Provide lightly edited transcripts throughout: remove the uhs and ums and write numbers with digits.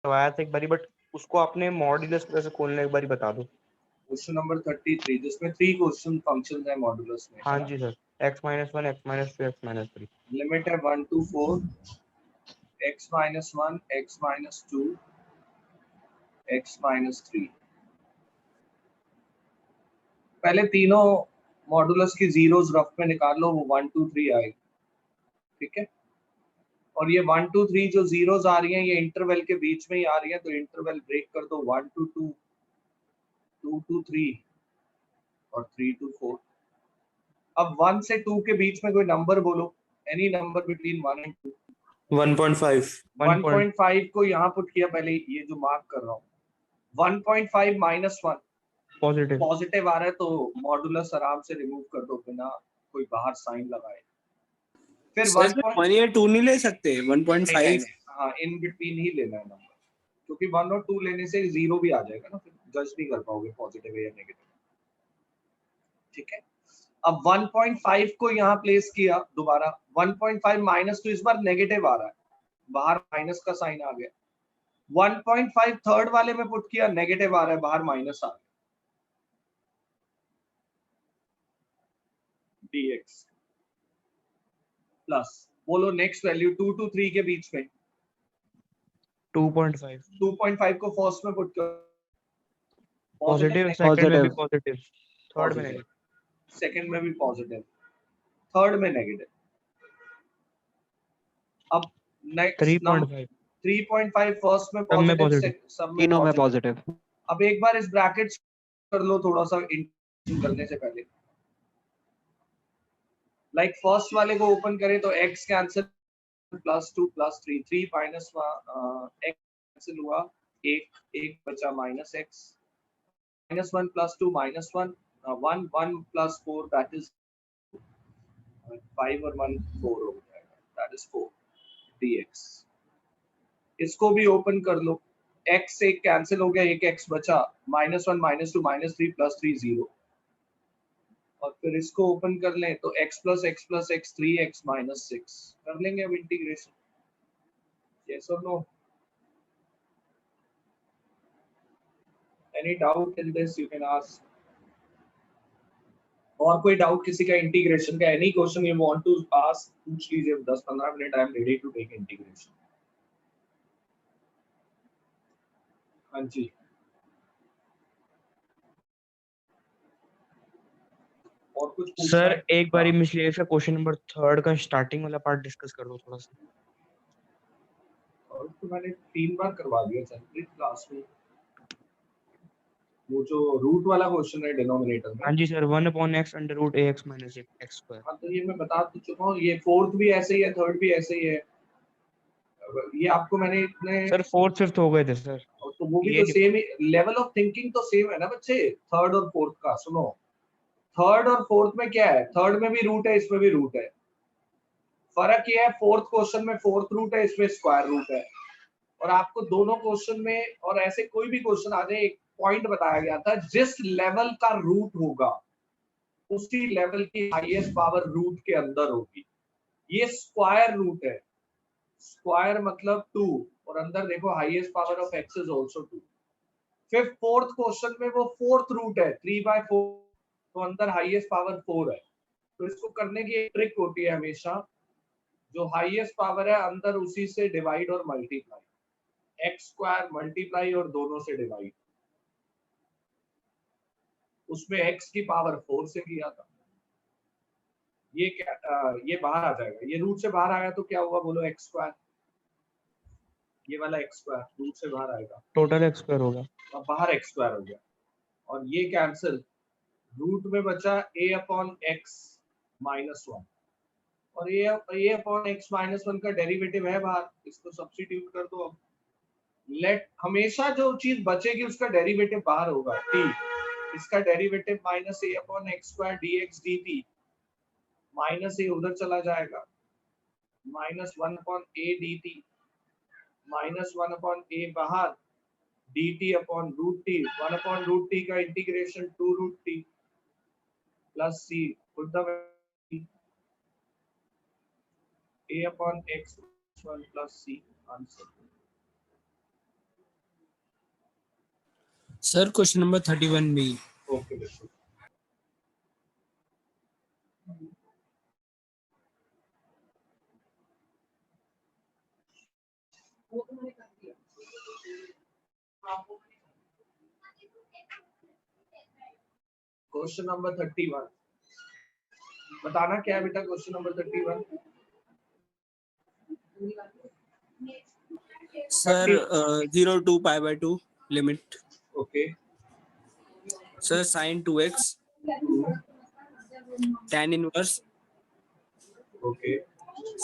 करवाया था एक बारी, बट उसको आपने मॉड्यूलस कैसे खोलना है एक बारी बता दो। क्वेश्चन नंबर 33 जिसमें 3 क्वेश्चन फंक्शन है मॉड्यूलस में। हाँ जी sir, x-1 x-2 x-3 limit है 1 to 4 x-1 x-2 x-3। पहले तीनों मॉड्यूलस की जीरोस रफ में निकाल लो, वो 1 2 3 आएगी, ठीक है। और ये 1 2 3 जो जीरोस आ रही हैं ये इंटरवल के बीच में ही आ रही है, तो इंटरवल ब्रेक कर दो 1 to 2 2 to 3 और 3 to 4। अब 1 से 2 के बीच में कोई नंबर बोलो, एनी नंबर बिटवीन 1 and 2। 1.5 1.5 को यहाँ पुट किया, पहले ये जो मार्क कर रहा हूँ 1.5 माइनस 1 पॉजिटिव। पॉजिटिव आ रहा है, तो मॉडुलस आराम से रिमूव कर दो बिना कोई बाहर साइन लगाए। फिर 1 या 2 नहीं ले सकते, 1.5। हाँ, इन बिटवीन ही लेना है नंबर, क्योंकि 1 और 2 लेने से 0 भी आ जाएगा ना, फिर जज नहीं कर पाओगे पॉजिटिव है या नेगेटिव, ठीक है। अब 1.5 को यहाँ प्लेस किया दोबारा, 1.5 माइनस, तो इस बार नेगेटिव आ रहा है, बाहर माइनस का साइन आ गया। 1.5 थर्ड वाले में पुट किया, नेगेटिव आ रहा है, बाहर माइनस आ गया। dx प्लस, बोलो नेक्स्ट वैल्यू 2 to 3 के बीच में 2.5 2.5 को फर्स्ट में पुट कर, पॉजिटिव, सेकंड में भी पॉजिटिव, थर्ड में नेगेटिव, सेकंड में भी पॉजिटिव, थर्ड में नेगेटिव। अब नेक्स्ट 3.5 3.5 फर्स्ट में सब में पॉजिटिव, पॉजिटिव, सब में तीनों में पॉजिटिव। अब एक बार इस ब्रैकेट कर लो थोड़ा सा इंटीग्रेशन करने से पहले, लाइक फर्स्ट वाले को ओपन करें तो x cancel, +2 +3 3 minus x cancel हुआ, एक बचा माइनस x, -1 +2 -1 1 1 +4 दैट इज 5 और 1 4 हो जाएगा, दैट इज 4 dx। इसको भी ओपन कर लो, x एक कैंसिल हो गया, एक x बचा, -1 -2 -3 +3 0। और फिर इसको ओपन कर लें तो x + x + x 3x - 6 कर लेंगे अब इंटीग्रेशन। यस और no? Any doubt in this you can ask. और कोई डाउट किसी का इंटीग्रेशन का, any question you want to ask, पूछ लीजिए, 10-15 minute I am ready to take integration. हाँ जी, और कुछ पूछना सर है? एक बारी मिसलेनियस का क्वेश्चन नंबर 3 का स्टार्टिंग वाला पार्ट डिस्कस कर दो थोड़ा सा। और तो मैंने 3 बार करवा दिया सर क्लास में, वो जो रूट वाला क्वेश्चन है डिनोमिनेटर में। हाँ जी सर, 1/x √ax - x²। हाँ, तो ये मैं बता तो चुका हूँ, ये फोर्थ भी ऐसे ही है, थर्ड भी ऐसे ही है, ये आपको मैंने इतने सर फोर्थ फिफ्थ हो गए थे सर, तो वो भी ये तो same he level of thinking तो सेम है ना बच्चे, थर्ड और फोर्थ का। सुनो, थर्ड और फोर्थ में क्या है, थर्ड में भी रूट है, इसमें भी रूट है, फर्क ये है फोर्थ क्वेश्चन में फोर्थ रूट है, इसमें स्क्वायर रूट है। और आपको दोनों क्वेश्चन में, और ऐसे कोई भी क्वेश्चन आ जाए, एक पॉइंट बताया गया था, जिस लेवल का रूट होगा उसी लेवल की हाईएस्ट पावर रूट के अंदर होगी। ये स्क्वायर रूट है, स्क्वायर मतलब 2, और अंदर देखो highest power of x is also 2। फिर फोर्थ क्वेश्चन में वो फोर्थ रूट है 3/4, तो अंदर हाईएस्ट पावर 4 है। तो इसको करने की एक ट्रिक होती है हमेशा, जो हाईएस्ट पावर है अंदर उसी से डिवाइड और मल्टीप्लाई, x² मल्टीप्लाई और दोनों से डिवाइड। उसमें x की पावर 4 से किया था। ये क्या, ये बाहर आ जाएगा, ये रूट से बाहर आया तो क्या होगा बोलो, x², ये वाला x² रूट से बाहर आएगा, टोटल x² होगा, अब बाहर x² हो गया, और ये कैंसिल, रूट में बचा a/x -1, और a/x -1 का डेरिवेटिव है बाहर, इसको सब्स्टिट्यूट कर दो। अब लेट, हमेशा जो चीज बचेगी उसका डेरिवेटिव बाहर होगा, t, इसका derivative -a/x² dx dt, minus a उधर चला जाएगा, -1/a dt, -1/a बाहर, dt/√t, 1/√t का integration 2√t plus c, put the a/x1 plus c answer. Sir question number 31 भी. ओके बिल्कुल. क्वेश्चन नंबर 31 बताना क्या है बेटा. Question number 31 sir 0 to pi by 2 limit. Okay. Sir sin 2x tan inverse okay.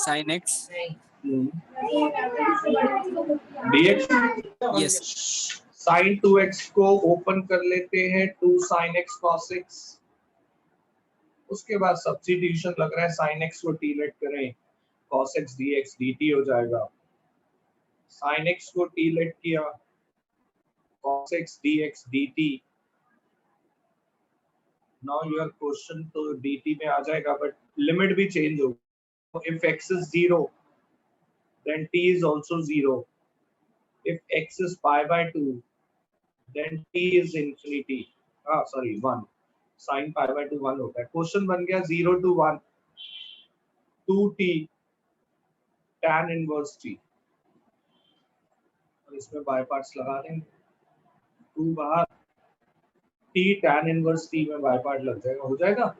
sin x. dx. Yes. sin 2x को open कर लेते हैं. 2 sin x cos x. उसके बाद सब्स्टिट्यूशन लग रहा है. sin x को t लेट करें, cos x dx dt हो जाएगा. sin x को t लेट किया, cos x dx dt. now your question तो dt में आ जाएगा, बट लिमिट भी चेंज होगा. if x is 0 then t is also 0. if x is pi by 2 then t is infinity. sorry 1. sin pi by 2 1 होता है. Question बन गया 0 to 1 2t tan inverse t. और इसमें बाय पार्ट्स लगा देंगे. 2 बाहर, t tan inverse t में बाय पार्ट लग जाएगा. हो जाएगा.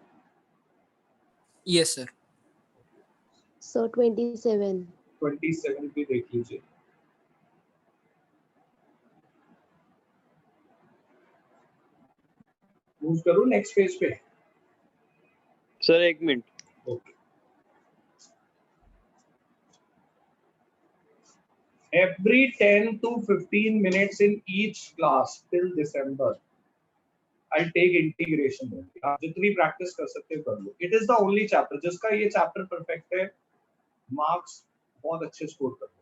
Yes sir. So 27. 27 भी देख लीजिए. मूव करूं नेक्स्ट पेज पे. सर एक minute. Okay. every 10 to 15 minutes in each class till December I'll take integration. आप जितनी प्रैक्टिस कर सकते हो कर लो. It is the only chapter जिसका ये चैप्टर परफेक्ट है, मार्क्स बहुत अच्छे स्कोर कर लोगे.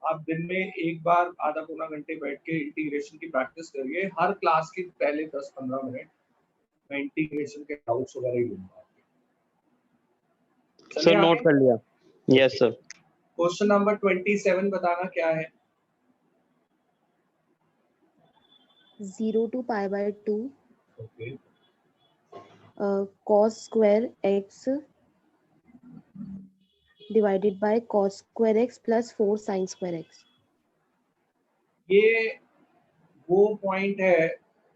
आप दिन में एक बार आधा पौना घंटे बैठ के इंटीग्रेशन की प्रैक्टिस करिए. हर क्लास के पहले 10-15 मिनट मैं इंटीग्रेशन के डाउट्स वगैरह ही लूंगा. सर नोट कर लिया. Yes sir. क्वेश्चन नंबर 27 बताना क्या है. 0 to pi by 2 okay. cos square x divided by cos square x plus 4 sin square x. ये वो पॉइंट है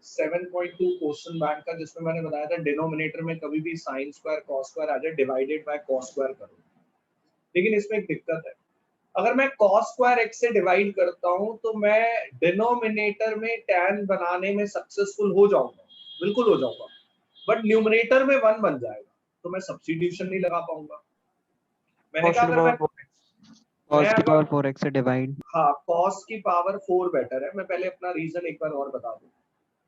7.2 क्वेश्चन बैंक का जिसमें मैंने बताया था डिनोमिनेटर में कभी भी साइन स्क्वायर कॉस स्क्वायर आ जाए डिवाइडेड बाय कॉस स्क्वायर करो. लेकिन इसमें एक दिक्कत है. अगर मैं cos स्क्वायर x से डिवाइड करता हूं तो मैं डिनोमिनेटर में tan बनाने में सक्सेसफुल हो जाऊंगा, बिल्कुल हो जाऊंगा, बट न्यूमरेटर में 1 बन जाएगा तो मैं सब्स्टिट्यूशन नहीं लगा पाऊंगा. मैंने कहा अगर मैं cos की पावर 4x से डिवाइड. हाँ, cos की पावर 4 बेटर है. मैं पहले अपना रीजन एक बार और बता दूं.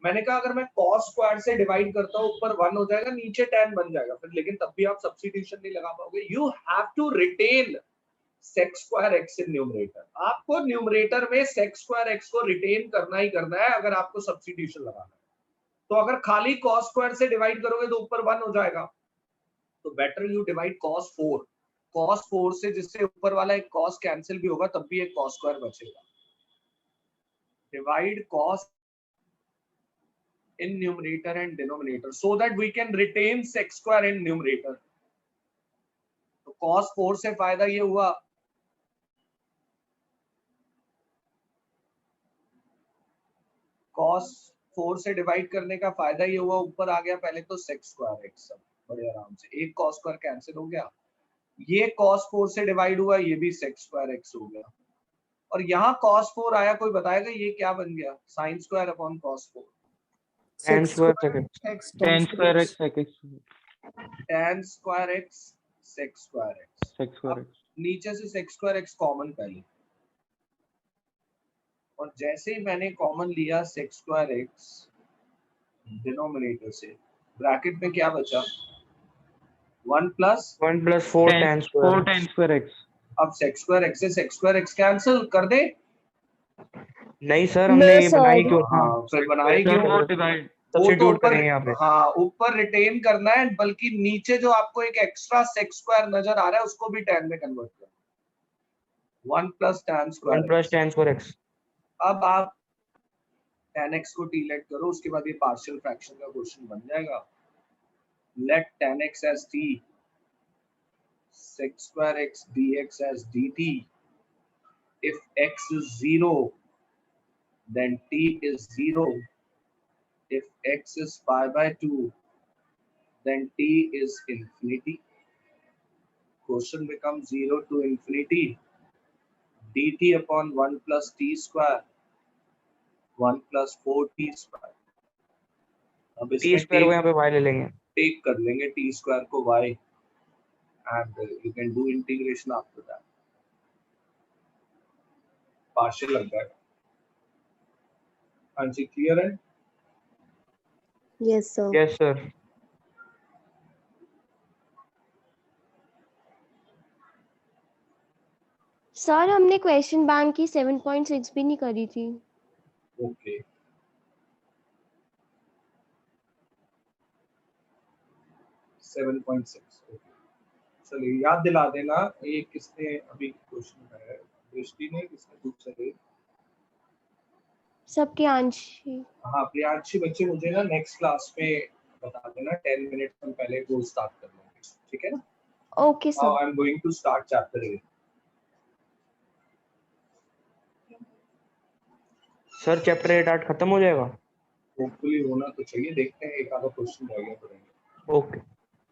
मैंने कहा अगर मैं cos स्क्वायर से डिवाइड करता हूं ऊपर 1 हो जाएगा, नीचे tan बन जाएगा फिर, लेकिन तब भी आप सब्स्टिट्यूशन नहीं लगा पाओगे. You have to retain sec square x in numerator. आपको न्यूमरेटर में sec स्क्वायर x को रिटेन करना ही करना है अगर आपको सब्स्टिट्यूशन लगाना है. तो अगर खाली cos स्क्वायर से डिवाइड करोगे तो ऊपर 1 हो जाएगा. तो better you divide cos 4. cos 4 से जिससे ऊपर वाला एक cos कैंसिल भी होगा तब भी एक cos स्क्वायर बचेगा. Divide cos in numerator and denominator so that we can retain sec square in numerator. तो cos 4 से फायदा ये हुआ cos 4 से डिवाइड करने का फायदा ये हुआ ऊपर आ गया पहले तो sec स्क्वायर x सब बड़े आराम से. एक cos स्क्वायर कैंसिल हो गया. ये cos 4 से डिवाइड हुआ, ये भी sec स्क्वायर x हो गया. और यहाँ cos 4 आया, कोई बताएगा ये क्या बन गया. sin square upon cos 4. tan square x. tan square x sec x. tan square x sec square x. sec square x. नीचे से sec स्क्वायर x कॉमन पहले, और जैसे ही मैंने कॉमन लिया sec स्क्वायर x डिनोमिनेटर से, ब्रैकेट में क्या बचा 1 plus 1 plus 4 tan square. 4 tan square x. अब sec स्क्वायर x से sec स्क्वायर x कैंसिल कर दे. नहीं सर हमने ये बनाई क्यों. हाँ फिर बनाई क्यों. डिवाइड वो तो सब्स्टिट्यूट ऊपर, करें यहाँ पे. हाँ ऊपर रिटेन करना है, बल्कि नीचे जो आपको एक एक्स्ट्रा sec स्क्वायर नजर आ रहा है उसको भी tan में कन्वर्ट करना. 1 plus tan 1 square. plus tan square x. अब आप tan x को t लेट करो, उसके बाद ये पार्शियल फ्रैक्शन का क्वेश्चन बन जाएगा. Let tan x as t, sec square x dx as dt. If x is 0, then t is 0. If x is pi by 2, then t is infinity. Quotient becomes 0 to infinity. dt upon 1 plus t square, 1 plus 4t square. अब T इसमें square को यहाँ पे y ले लेंगे. take कर लेंगे t square को y, and you can do integration after that. Partial लग जाएगा. हाँ जी, clear है? Yes, sir. Yes sir. Sir हमने क्वेश्चन बैंक की 7.6 भी नहीं करी थी. Okay. Seven point six. चलिए याद दिला देना, ये किसने अभी क्वेश्चन है, दृष्टि ने, किसने दूसरे? सबके आंशी. हाँ प्रियांशी. बच्चे मुझे ना नेक्स्ट क्लास में बता देना, 10 मिनट हम पहले वो स्टार्ट कर लेंगे, ठीक है ना? Okay Now sir. I am going to start chapter 8. Sir chapter 8 आज खत्म हो जाएगा. होपफुली होना तो चाहिए, देखते हैं, एक आधा क्वेश्चन रह गया पड़ेंगे. ओके.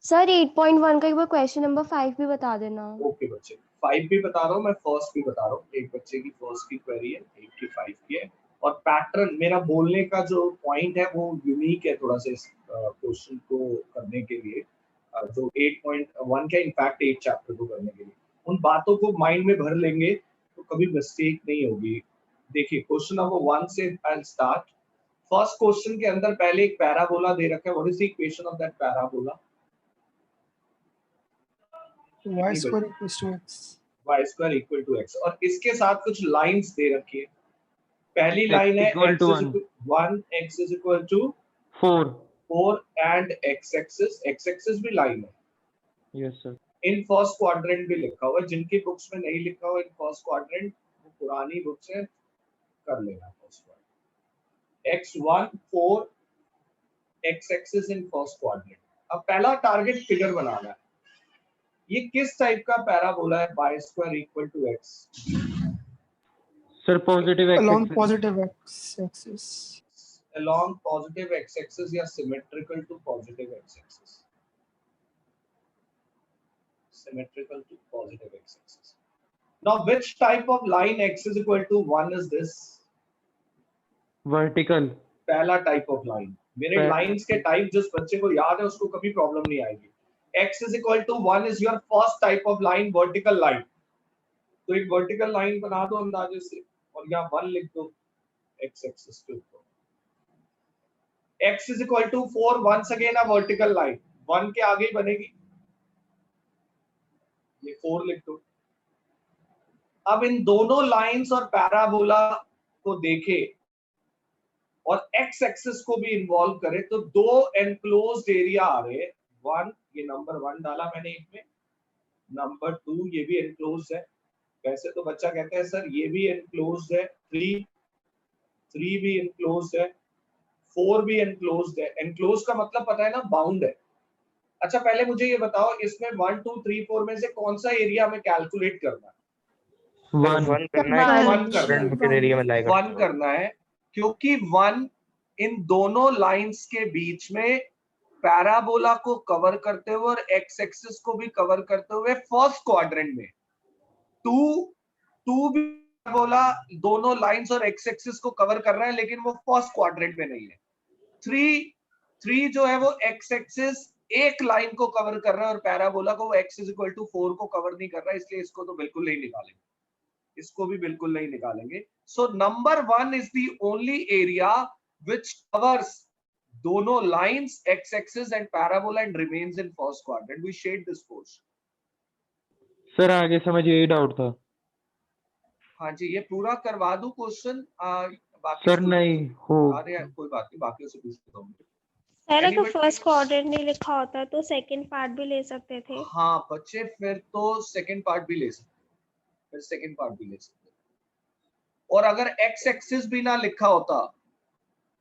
सर 8.1 का एक बार क्वेश्चन नंबर 5 भी बता देना. ओके बच्चे, 5 भी बता रहा हूँ मैं, फर्स्ट भी बता रहा हूँ. एक बच्चे की फर्स्ट की क्वेरी है, 85 की है, और पैटर्न मेरा बोलने का जो पॉइंट है वो यूनिक है थोड़ा सा इस क्वेश्चन को करने के लिए, जो 8.1 का इनफैक्ट 8 चैप्टर को करने के लिए उन बातों को माइंड में भर लेंगे तो कभी मिस्टेक नहीं होगी. देखिए क्वेश्चन नंबर 1 से आई स्टार्ट. फर्स्ट क्वेश्चन के अंदर पहले एक पैराबोला दे रखा है. What is the equation of that parabola? y square equals to x. y square equal to x, और इसके साथ कुछ लाइंस दे रखी है. पहली X लाइन है equal to 1, x is equal to 4 and x axis भी लाइन है. Yes sir. इन फर्स्ट क्वाड्रेंट भी लिखा हुआ है. जिनकी बुक्स में नहीं लिखा हुआ इन फर्स्ट क्वाड्रेंट, वो पुरानी बुक से कर लेना. First quadrant x1 4 x axis इन फर्स्ट क्वाड्रेंट. अब पहला टारगेट फिगर बनाना है. ये किस टाइप का पैराबोला है? y square equal to x. Sir positive Along positive x axis. Along positive x axis या symmetrical to positive x axis. Symmetrical to positive x axis. Now which type of line x is equal to 1 is this? Vertical. पहला type of line. मेरे lines के type जिस बच्चे को याद है उसको कभी प्रॉब्लम नहीं आएगी. x is equal to 1 is your first type of line, vertical line. तो एक वर्टिकल लाइन बना दो अंदाजे से और यहाँ 1 लिख दो x axis के ऊपर. x is equal to 4, once again a vertical line. 1 के आगे ही बनेगी, ये 4 लिख दो. अब इन दोनों लाइंस और पैराबोला को देखे और x एक्सिस को भी इन्वॉल्व करें तो दो एनक्लोज्ड एरिया आ रहे हैं. 1, ये नंबर 1 डाला मैंने एक में, नंबर 2 ये भी एनक्लोज्ड है. वैसे तो बच्चा कहता है सर ये भी एनक्लोज्ड है. 3 भी एनक्लोज्ड है, 4 भी एनक्लोज्ड है. एनक्लोज्ड का मतलब पता है ना, बाउंड है. अच्छा पहले मुझे ये बताओ, इसमें 1 2 3 4 में से कौन सा एरिया हमें कैलकुलेट करना है? 1 करना है. 1 करना है. एरिया में लाएगा. 1 करना है क्योंकि 1 इन दोनों लाइंस के बीच में पैराबोला को कवर करते हुए और एक्स एक्सिस को भी कवर करते हुए फर्स्ट क्वाड्रेंट में. 2 भी पैराबोला दोनों लाइंस और एक्स एक्सिस को कवर कर रहा है लेकिन वो फर्स्ट क्वाड्रेंट में नहीं है. 3 जो है वो एक्स एक्सिस एक लाइन को कवर कर रहा है और पैराबोला को वो x is equal to 4 को कवर नहीं कर रहा है, इसलिए इसको तो बिल्कुल नहीं निकालेंगे. इसको भी बिल्कुल नहीं निकालेंगे. So number 1 is the only area which covers दोनों lines, x axis and parabola and remains in first quadrant. We shade this portion. Sir आगे समझ यही डाउट था. हाँ जी, ये पूरा करवा दूं क्वेश्चन? सर नहीं हो. अरे कोई बात नहीं, बाकियों से पूछ लेता हूँ. सर अगर फर्स्ट क्वाड्रेंट नहीं लिखा होता तो सेकंड पार्ट भी ले सकते थे. हाँ बच्चे, फिर तो सेकंड पार्ट भी ले सकते. और अगर x एक्सिस भी ना लिखा होता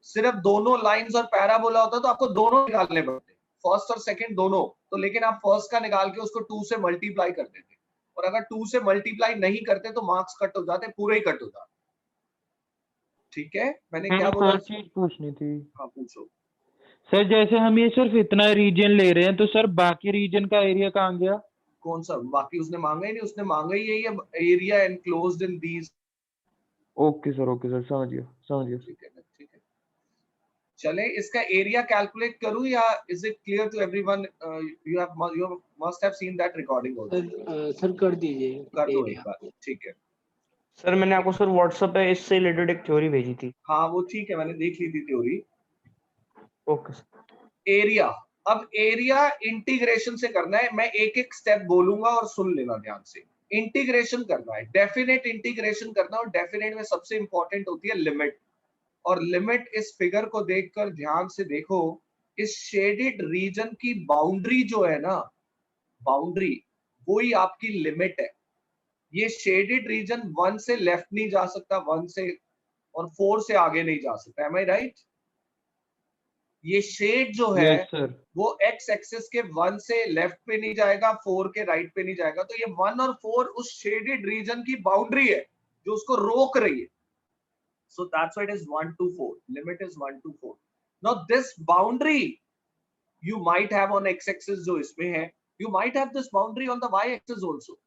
सिर्फ दोनों लाइंस और पैराबोला होता तो आपको दोनों निकालने पड़ते, फर्स्ट और सेकंड दोनों। तो लेकिन आप फर्स्ट का निकाल के उसको 2 से मल्टीप्लाई कर देते, और अगर 2 से मल्टीप्लाई नहीं करते तो मार्क्स कट हो जाते, पूरे ही कट हो जाते। ठीक है, मैंने क्या बोला? सर चीज पूछनी थी हाँ पूछो। सर। जैसे हम ये सिर्फ इतना रीजन ले रहे हैं तो सर बाकी रीजन का एरिया कहाँ गया? कौन सा बाकी? उसने मांगा ही नहीं, उसने मांगा ही यही है, area enclosed in these. Okay sir समझ गया। ठीक है, ठीक है। चले इसका एरिया कैलकुलेट करूं या is it clear to everyone? You must have seen that recording also. Sir कर दीजिए कर दो एक area। बार, ठीक है। सर मैंने आपको सर व्हाट्सएप पे इससे रिलेटेड एक थ्योरी भेजी थी। हाँ वो ठीक है, मैंने देख ली थी थ्योरी। Okay sir. एरिया, अब एरिया इंटीग्रेशन से करना है। मैं एक एक स्टेप बोलूंगा और सुन लेना ध्यान से। इंटीग्रेशन करना है, डेफिनेट इंटीग्रेशन करना, और डेफिनेट में सबसे इंपॉर्टेंट होती है लिमिट। और लिमिट इस फिगर को देखकर ध्यान से देखो, इस शेडेड रीजन की बाउंड्री जो है ना, बाउंड्री वही आपकी लिमिट है। ये शेडेड रीजन 1 से लेफ्ट नहीं जा सकता, 1 से और 4 से आगे नहीं जा सकता। M I right? ये शेड जो है यस सर। वो एक्स एक्सिस के 1 से लेफ्ट पे नहीं जाएगा, 4 के राइट पे नहीं जाएगा। तो ये 1 और 4 उस शेडेड रीजन की बाउंड्री है जो उसको रोक रही है। So that's why it is 1 to 4. Limit is 1 to 4. Now this boundary you might have on x-axis जो इसमें है, you might have this boundary on the y-axis also.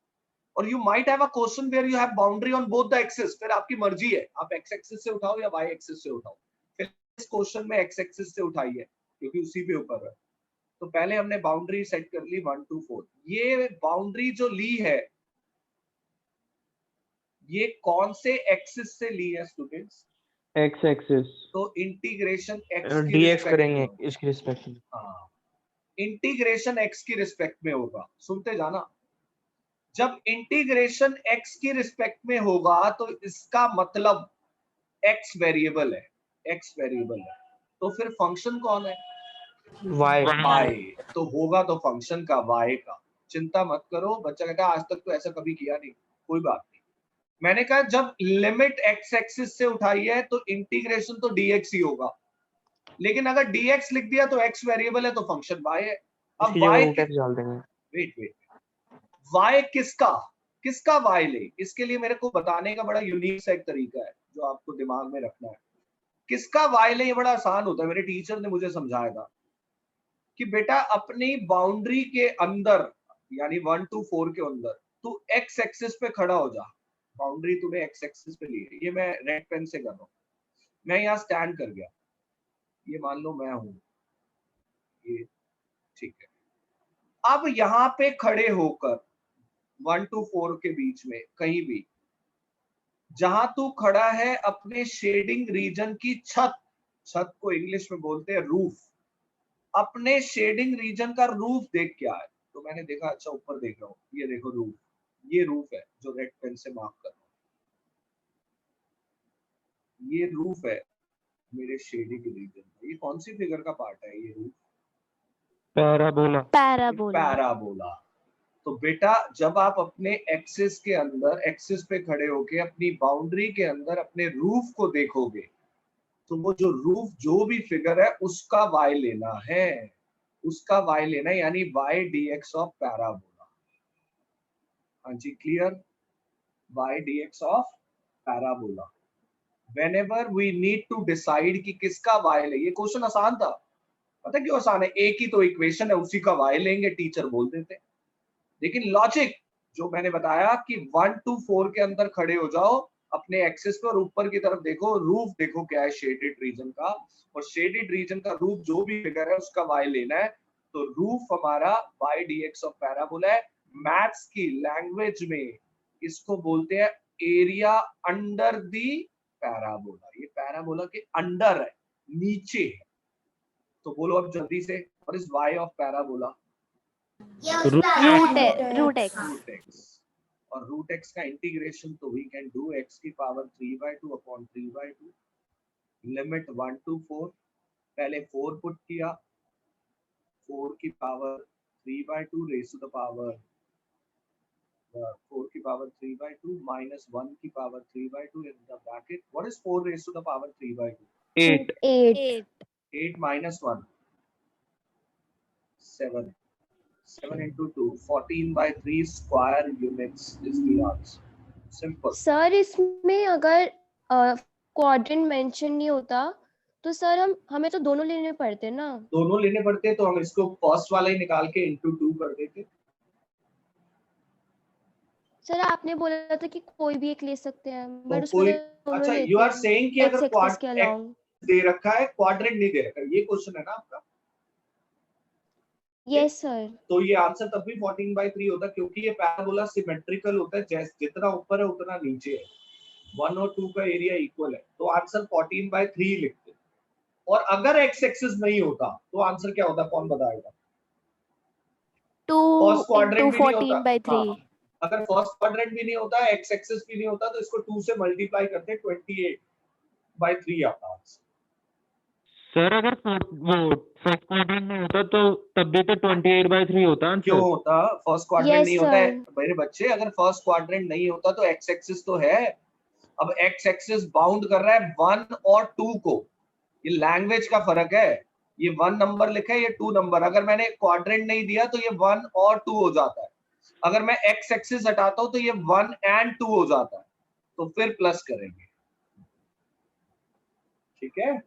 Or you might have a question where you have boundary on both the axis. फिर आपकी मर्जी है, आप x-axis से उठाओ या y-axis से उठाओ। फिर इस क्वेश्चन में x-axis से उठाई है क्योंकि उसी पे ऊपर है। तो पहले हमने बाउंड्री सेट कर ली 1 to 4। ये बाउंड्री जो ली है, ये कौन से एक्सिस से ली है स्टूडेंट्स? X axis. तो इंटीग्रेशन एक्स की डीएक्स रिस्पेक्ट करेंगे में। इसकी रिस्पेक्ट में। हाँ, इंटीग्रेशन एक्स की रिस्पेक्ट में होगा। सुनते जाना, जब इंटीग्रेशन एक्स की रिस्पेक्ट में होगा तो इसका मतलब एक्स वेरिएबल है, एक्स वेरिएबल है। तो फिर फंक्शन कौन है? वाई। वाई। तो होगा तो फंक्शन का वाई का। चिंता मत करो, बच्चा कहता है आज तक तो ऐसा कभी किया नहीं, कोई बात नहीं। मैंने कहा जब लिमिट एक्स एक्सिस से उठाई है तो इंटीग्रेशन तो डीएक्स ही होगा, लेकिन अगर डीएक्स लिख दिया तो एक्स वेरिएबल है तो फंक्शन वाई है। अब इसकी जगह वाई रूट एक्स डाल देंगे। वेट, वाई किसका वाई ले? इसके लिए मेरे को बताने का बड़ा यूनिक सा एक तरीका है जो आपको दिमाग में रखना है। किसका वाई ले? ये बड़ा आसान होता है, मेरे टीचर ने मुझे समझाया था कि बेटा अपनी बाउंड्री के अंदर यानी 1 to 4 के अंदर तू एक्स एक्सिस पे खड़ा हो जा। बाउंड्री तूने एक्स एक्सिस पे ली है, ये मैं रेड पेन से कर रहा हूं। मैं यहाँ स्टैंड कर गया, ये मान लो मैं हूं, ये ठीक है। अब यहाँ पे खड़े होकर 1 to 4 के बीच में कहीं भी जहां तू खड़ा है, अपने शेडिंग रीजन की छत को इंग्लिश में बोलते हैं रूफ, अपने शेडिंग रीजन का रूफ देख क्या है। तो मैंने देखा अच्छा ऊपर देख रहा हूँ, ये देखो रूफ, ये रूफ है जो रेड पेन से मार्क कर रहा हूँ, ये रूफ है मेरे शेडिंग रीजन का। ये कौन सी फिगर का पार्ट है ये रूफ? पैराबोला। पैराबोला। तो बेटा जब आप अपने एक्सिस के अंदर, एक्सिस पे खड़े होके अपनी बाउंड्री के अंदर अपने रूफ को देखोगे तो वो जो रूफ जो भी फिगर है उसका वाई लेना है, उसका वाई लेना है, यानी वाई डीएक्स ऑफ पैराबोला। हाँ जी clear? Y dx of parabola. Whenever we need to decide कि किसका वाई ले, ये क्वेश्चन आसान था। पता क्यों आसान है? एक ही तो इक्वेशन है, उसी का वाई लेंगे, टीचर बोल देते। लेकिन लॉजिक जो मैंने बताया कि 1 to 4 के अंदर खड़े हो जाओ, अपने एक्सिस पर ऊपर की तरफ देखो, रूफ देखो क्या है शेडेड रीजन का, और शेडेड रीजन का रूफ जो भी फिगर है उसका वाई लेना है। तो रूफ हमारा वाई डीएक्स ऑफ पैराबोला है। मैथ्स की लैंग्वेज में इसको बोलते हैं एरिया अंडर दी पैराबोला। ये पैराबोला के अंडर है, नीचे है। तो बोलो अब जल्दी से, और इस y of parabola root x. और रूट एक्स का इंटीग्रेशन तो वी कैन डू x की पावर 3/2 अपॉन 3/2, लिमिट 1 to 4। पहले 4 पुट किया, 4 की power 3/2 raise to the power 4 की पावर 3/2 minus 1 की power 3/2 in the bracket. What is 4 raised to the power 3/2? 8. 8. 8 minus 1 7 7 into 2 14 by 3 square units is the answer. Simple. Sir इसमें अगर quadrant mention नहीं होता तो सर हमें तो दोनों लेने पड़ते ना। दोनों लेने पड़ते तो हम इसको फर्स्ट वाला ही निकाल के into 2 कर देते। सर आपने बोला था कि कोई भी एक ले सकते हैं तो बट उसमें कोई तो दोनों अच्छा लेते यू आर हैं सेइंग कि एक्स अगर एक्सिस के अलोंग। दे रखा है क्वाड्रेंट नहीं दे रखा है, ये क्वेश्चन है ना आपका। Yes sir. तो ये आंसर तब भी 14 by 3 होता क्योंकि ये पैराबोला सिमेट्रिकल होता है, जैसे जितना ऊपर है उतना नीचे है, 1 और 2 का एरिया इक्वल है, तो आंसर 14 by 3 लिखते। और अगर एक्स एक्सिस नहीं होता तो आंसर क्या होता, कौन बताएगा? 2 फर्स्ट क्वाड्रेंट into भी नहीं 14 होता। by 3. हाँ, अगर फर्स्ट क्वाड्रेंट भी नहीं होता, एक्स एक्सिस भी नहीं होता, तो इसको 2 से मल्टीप्लाई करते 28 by 3 आता आंसर। सर अगर वो फर्स्ट क्वाड्रेंट नहीं होता तो तब भी तो 28/3 होता आंसर। क्यों होता? फर्स्ट क्वाड्रेंट Yes, नहीं होता है sir. मेरे बच्चे, अगर फर्स्ट क्वाड्रेंट नहीं होता तो एक्स एक्सिस तो है। अब एक्स एक्सिस बाउंड कर रहा है 1 और 2 को, ये लैंग्वेज का फर्क है। ये 1 नंबर लिखा है, ये 2 नंबर, अगर मैंने क्वाड्रेंट नहीं दिया तो ये 1 और 2 हो जाता है। अगर मैं एक्स एक्सिस हटाता हूं तो ये 1 and 2 हो जाता है, तो फिर प्लस करेंगे। ठीक है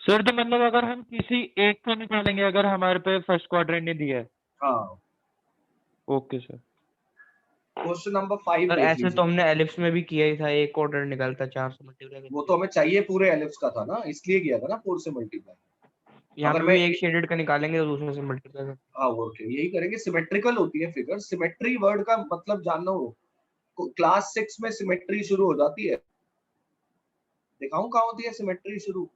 सर तो मतलब अगर हम किसी एक को निकालेंगे अगर हमारे पे फर्स्ट क्वाड्रेंट नहीं दिया है। हाँ। Okay sir. Question number 5 sir देख ऐसे तो लीजिए। हमने एलिप्स में भी किया ही था, एक क्वाड्रेंट निकालता 4 से मल्टीप्लाई वो तो हमें चाहिए पूरे एलिप्स का था ना, इसलिए किया था ना 4 से मल्टीप्लाई। यहाँ अगर पे मैं भी एक शेडेड का निकालेंगे तो दूसरे से मल्टीप्लाई कर। हाँ वो यही करेंगे, सिमेट्रिकल होती है फिगर। सिमेट्री वर्ड का मतलब जानना हो, क्लास 6 में सिमेट्री शुरू हो जाती है। दिखाऊं कहाँ होती है सिमेट्री शुरू?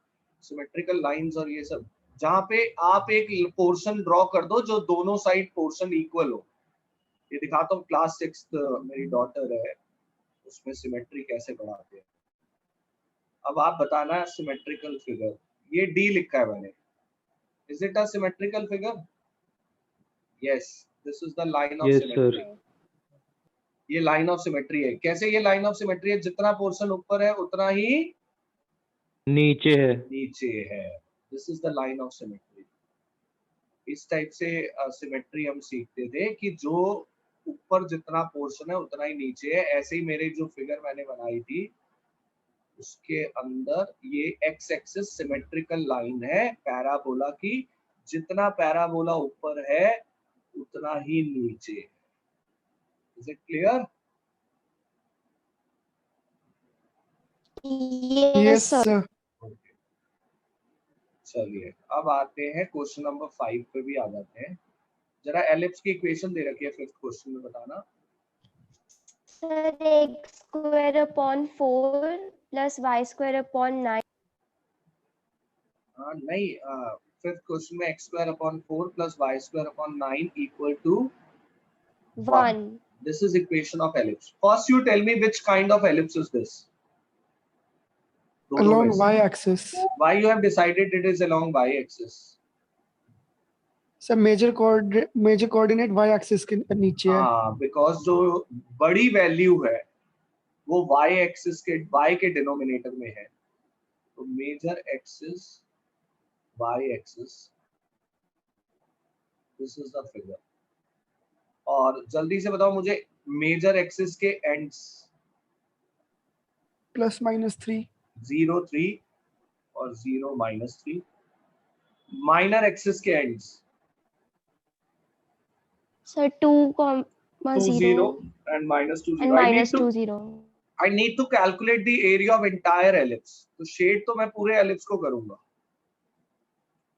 सिमेट्रिकल लाइंस और ये सब, जहाँ पे आप एक पोर्शन ड्रॉ कर दो जो दोनों साइड पोर्शन इक्वल हो। ये दिखाता हूँ, क्लास 6 मेरी डॉटर है, उसमें सिमेट्री कैसे बढ़ाते हैं। अब आप बताना सिमेट्रिकल फिगर, ये डी लिखा है मैंने, is it a symmetrical figure? Yes, this is the line of yes symmetry. Sir. ये लाइन ऑफ सिमेट्री है। कैसे ये लाइन ऑफ सिमेट्री है? जितना पोर्शन ऊपर है उतना ही नीचे है। नीचे है। This is the line of symmetry. इस टाइप से सिमेट्री हम सीखते थे कि जो ऊपर जितना पोर्शन है उतना ही नीचे है। ऐसे ही मेरे जो फिगर मैंने बनाई थी उसके अंदर ये एक्स एक्सिस सिमेट्रिकल लाइन है पैराबोला की, जितना पैराबोला ऊपर है उतना ही नीचे है। Is it clear? Yes, sir. चलिए अब आते हैं क्वेश्चन नंबर 5 पे भी आ जाते हैं। जरा एलिप्स की इक्वेशन दे रखी है 5th क्वेश्चन में, बताना। Sir x square upon 4 plus y square upon 9. हाँ नहीं, 5th क्वेश्चन में x square upon 4 plus y square upon 9 equal to 1. This is equation of ellipse. First you tell me which kind of ellipse is this? दोनों Along में से। y-axis. Why you have decided it is along y-axis? Sir major coordinate y-axis के नीचे है। हाँ, because जो बड़ी value है वो y-axis के y के डिनोमिनेटर में है, तो major axis y-axis, this is the figure। और जल्दी से बताओ मुझे मेजर एक्सिस के एंड्स। +-3। 0 3 और 0 -3। माइनर एक्सिस के ends sir 2, 2 0 0 and -2 and 0। -2 0. I need to calculate the area of entire ellipse। तो शेड तो मैं पूरे एलिप्स को करूंगा,